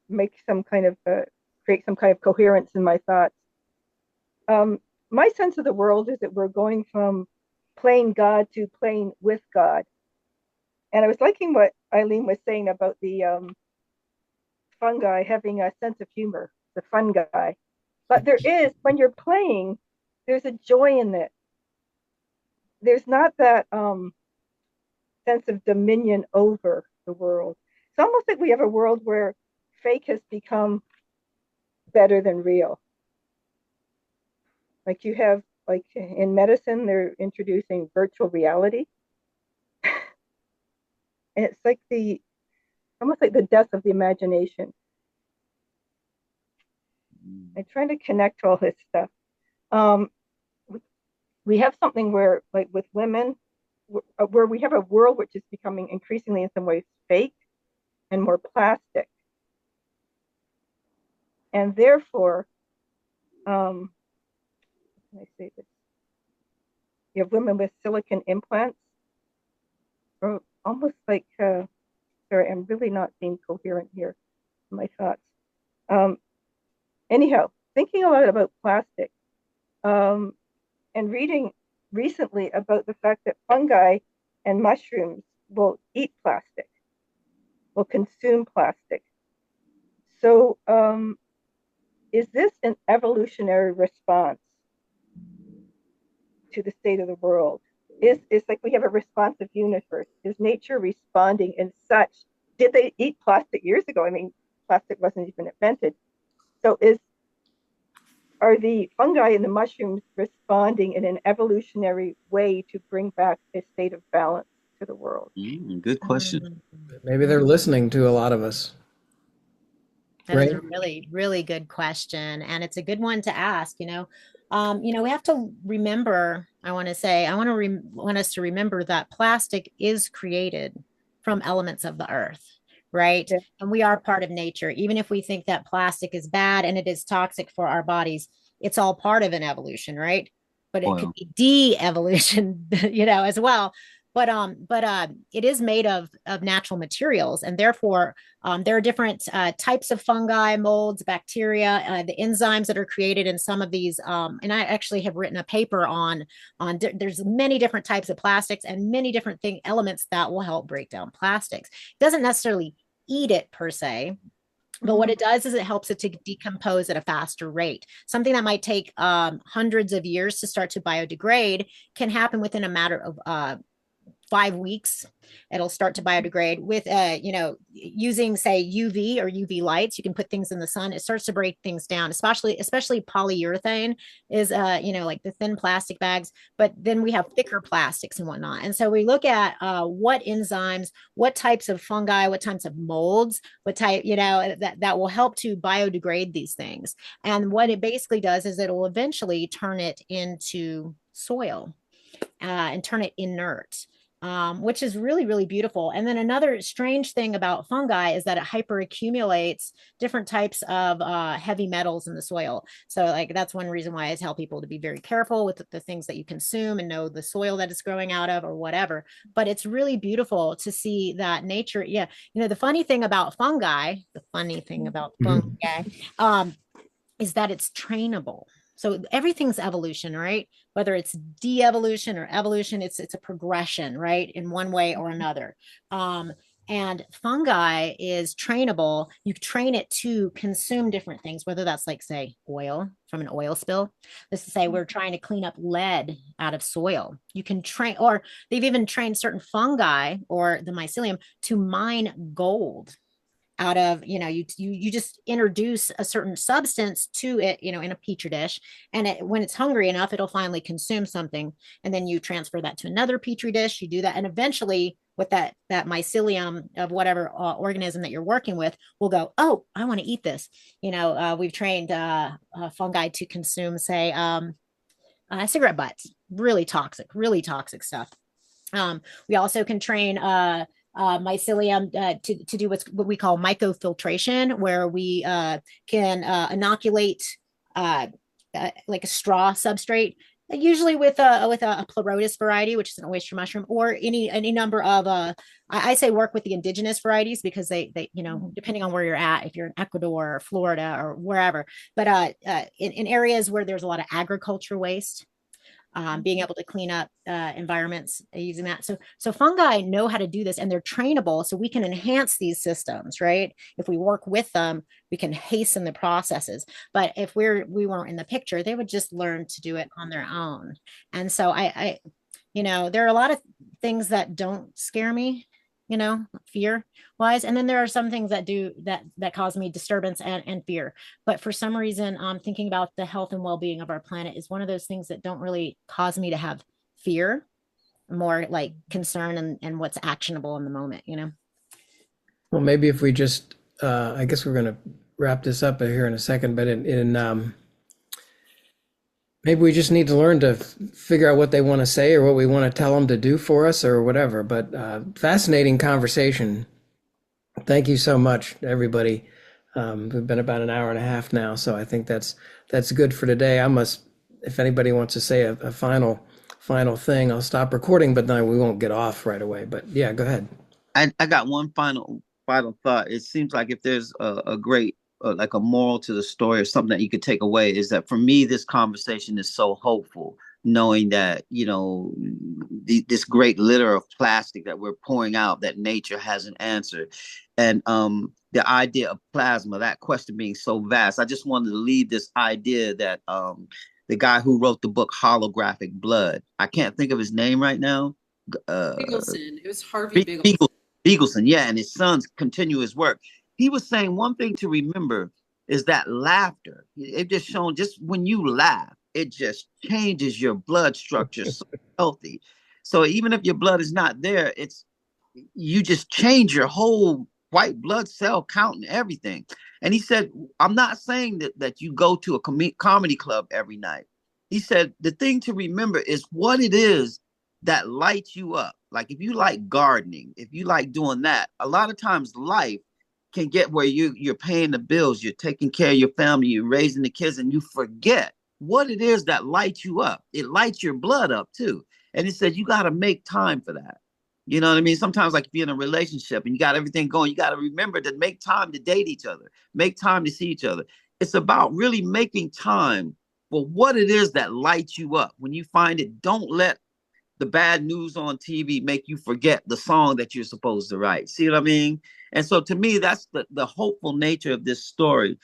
Speaker 8: make some kind of create some kind of coherence in my thoughts. My sense of the world is that we're going from playing God to playing with God. And I was liking what Eileen was saying about the fungi having a sense of humor, the fun guy. But there is, when you're playing, there's a joy in it. There's not that sense of dominion over the world. It's almost like we have a world where fake has become better than real. Like you have, like in medicine, they're introducing virtual reality. And it's like almost like the death of the imagination. I'm trying to connect all this stuff. Um, we have something where, like with women, where we have a world which is becoming increasingly, in some ways, fake and more plastic, and therefore, can I say this? You have women with silicone implants, or almost like. Sorry, I'm really not being coherent here in my thoughts. Anyhow, thinking a lot about plastic, and reading recently about the fact that fungi and mushrooms will eat plastic, will consume plastic. So, is this an evolutionary response to the state of the world? It's like we have a responsive universe. Is nature responding in such? Did they eat plastic years ago? I mean, plastic wasn't even invented. So are the fungi and the mushrooms responding in an evolutionary way to bring back a state of balance to the world?
Speaker 2: Good question.
Speaker 1: Maybe they're listening to a lot of us.
Speaker 4: That is a
Speaker 1: Right?
Speaker 4: really, really good question. And it's a good one to ask, we have to remember, I want to say, want us to remember that plastic is created from elements of the earth, right?
Speaker 8: Yeah.
Speaker 4: And we are part of nature. Even if we think that plastic is bad and it is toxic for our bodies, it's all part of an evolution, right? But it could be de-evolution, as well. But it is made of natural materials, and therefore there are different types of fungi, molds, bacteria, the enzymes that are created in some of these. And I actually have written a paper there's many different types of plastics and many different elements that will help break down plastics. It doesn't necessarily eat it per se, but what it does is it helps it to decompose at a faster rate. Something that might take hundreds of years to start to biodegrade can happen within a matter of 5 weeks. It'll start to biodegrade with using, say, UV or UV lights. You can put things in the sun, it starts to break things down, especially polyurethane is like the thin plastic bags. But then we have thicker plastics and whatnot, and so we look at what enzymes, what types of fungi, what types of molds, what type, that will help to biodegrade these things. And what it basically does is it will eventually turn it into soil and turn it inert. Which is really, really beautiful. And then another strange thing about fungi is that it hyperaccumulates different types of heavy metals in the soil. So like that's one reason why I tell people to be very careful with the things that you consume and know the soil that it's growing out of or whatever. But it's really beautiful to see that nature. Yeah. The funny thing about fungi, is that it's trainable. So everything's evolution, right? Whether it's de-evolution or evolution, it's a progression, right? In one way or another. And fungi is trainable. You train it to consume different things, whether that's like, say, oil from an oil spill. This is say we're trying to clean up lead out of soil. You can train, or they've even trained certain fungi or the mycelium to mine gold out of, you just introduce a certain substance to it, in a petri dish, and when it's hungry enough, it'll finally consume something, and then you transfer that to another petri dish. You do that, and eventually with that mycelium of whatever organism that you're working with will go, oh, I want to eat this. We've trained fungi to consume, say, cigarette butts. really toxic stuff. We also can train mycelium to do what we call mycofiltration, where we can inoculate like a straw substrate, usually with a pleurotus variety, which is an oyster mushroom, or any number of I say work with the indigenous varieties, because they depending on where you're at, if you're in Ecuador or Florida or wherever, but in areas where there's a lot of agriculture waste, being able to clean up environments using that. So fungi know how to do this, and they're trainable, so we can enhance these systems, right? If we work with them, we can hasten the processes. But if we weren't in the picture, they would just learn to do it on their own. And so I there are a lot of things that don't scare me, fear wise, and then there are some things that cause me disturbance and fear. But for some reason, thinking about the health and well-being of our planet is one of those things that don't really cause me to have fear, more like concern and what's actionable in the moment.
Speaker 1: Well, maybe if we just, I guess we're going to wrap this up here in a second, but maybe we just need to learn to figure out what they want to say or what we want to tell them to do for us or whatever. But fascinating conversation. Thank you so much, everybody. We've been about an hour and a half now, so I think that's good for today. If anybody wants to say a final thing, I'll stop recording, but then we won't get off right away. But yeah, go ahead.
Speaker 2: I got one final thought. It seems like if there's a great like a moral to the story or something that you could take away, is that for me, this conversation is so hopeful, knowing that, this great litter of plastic that we're pouring out, that nature hasn't answered. And the idea of plasma, that question being so vast, I just wanted to leave this idea that the guy who wrote the book Holographic Blood, I can't think of his name right now.
Speaker 3: Bigelson. It was Harvey Bigelson.
Speaker 2: Bigelson, yeah, and his sons continue his work. He was saying one thing to remember is that laughter. It just shown, just when you laugh, it just changes your blood structure so healthy. So even if your blood is not there, you just change your whole white blood cell count and everything. And he said, I'm not saying that you go to a comedy club every night. He said, the thing to remember is what it is that lights you up. Like if you like gardening, if you like doing that, a lot of times life can get where you're paying the bills, you're taking care of your family, you're raising the kids, and you forget what it is that lights you up. It lights your blood up too. And he said, you got to make time for that. You know what I mean? Sometimes, like if you're in a relationship and you got everything going, you got to remember to make time to date each other, make time to see each other. It's about really making time for what it is that lights you up. When you find it, don't let the bad news on TV make you forget the song that you're supposed to write. See what I mean? And so to me, that's the hopeful nature of this story,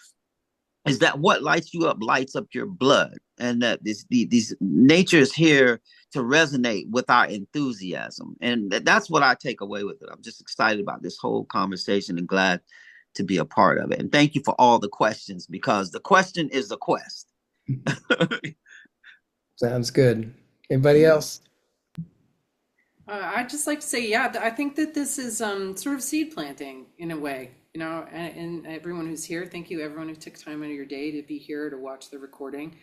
Speaker 2: is that what lights you up lights up your blood, and that these nature is here to resonate with our enthusiasm. And that's what I take away with it. I'm just excited about this whole conversation and glad to be a part of it. And thank you for all the questions, because the question is the quest.
Speaker 1: Sounds good. Anybody else?
Speaker 3: I'd just like to say, yeah, I think that this is sort of seed planting in a way, and everyone who's here, thank you, everyone who took time out of your day to be here to watch the recording.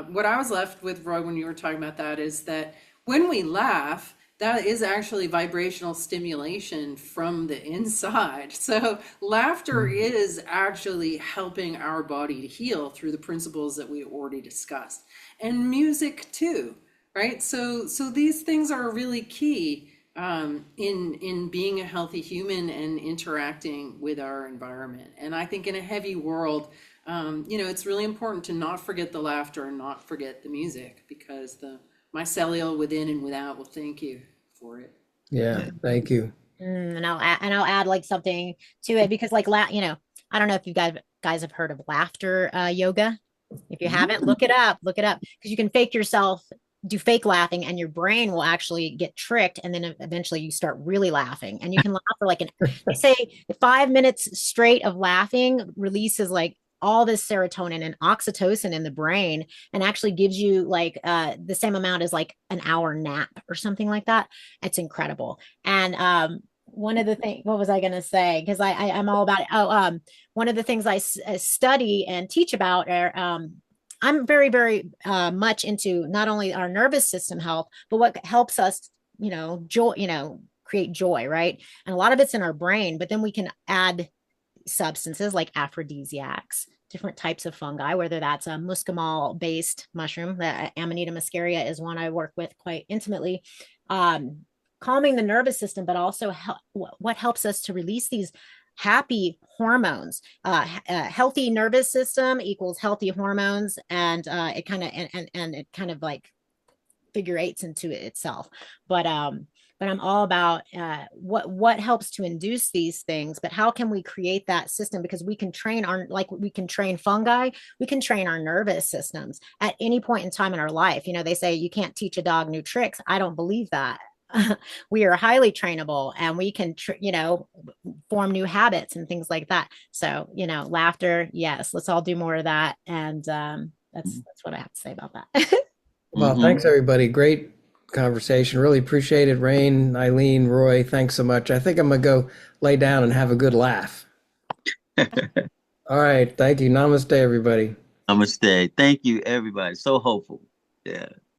Speaker 3: What I was left with, Roy, when you were talking about that, is that when we laugh, that is actually vibrational stimulation from the inside. So laughter is actually helping our body to heal through the principles that we already discussed. And music too. Right. So these things are really key in being a healthy human and interacting with our environment. And I think in a heavy world, it's really important to not forget the laughter and not forget the music, because the mycelial within and without will thank you for it.
Speaker 1: Yeah. Thank you.
Speaker 4: And I'll add like something to it, because like, I don't know if you guys have heard of laughter yoga. If you haven't, look it up, because you can do fake laughing, and your brain will actually get tricked, and then eventually you start really laughing, and you can laugh for they say 5 minutes straight of laughing releases like all this serotonin and oxytocin in the brain, and actually gives you like the same amount as like an hour nap or something like that. It's incredible. And one of the things, what was I going to say? Because I'm all about it. One of the things I study and teach about are I'm very, very much into not only our nervous system health, but what helps us, joy, create joy, right? And a lot of it's in our brain, but then we can add substances like aphrodisiacs, different types of fungi, whether that's a muscimol based mushroom. The Amanita muscaria is one I work with quite intimately. Calming the nervous system, but also what helps us to release these happy hormones. Healthy nervous system equals healthy hormones, and it kind of and it kind of like figure eights into it itself. But I'm all about what helps to induce these things, but how can we create that system? Because we can train we can train fungi, we can train our nervous systems at any point in time in our life. They say you can't teach a dog new tricks. I don't believe that. We are highly trainable, and we can form new habits and things like that. So laughter, yes, let's all do more of that. And that's what I have to say about that.
Speaker 1: Well, thanks everybody. Great conversation. Really appreciate it. Rayne, Eileen, Roy, thanks so much. I think I'm gonna go lay down and have a good laugh. All right. Thank you. Namaste, everybody.
Speaker 2: Namaste. Thank you, everybody. So hopeful. Yeah.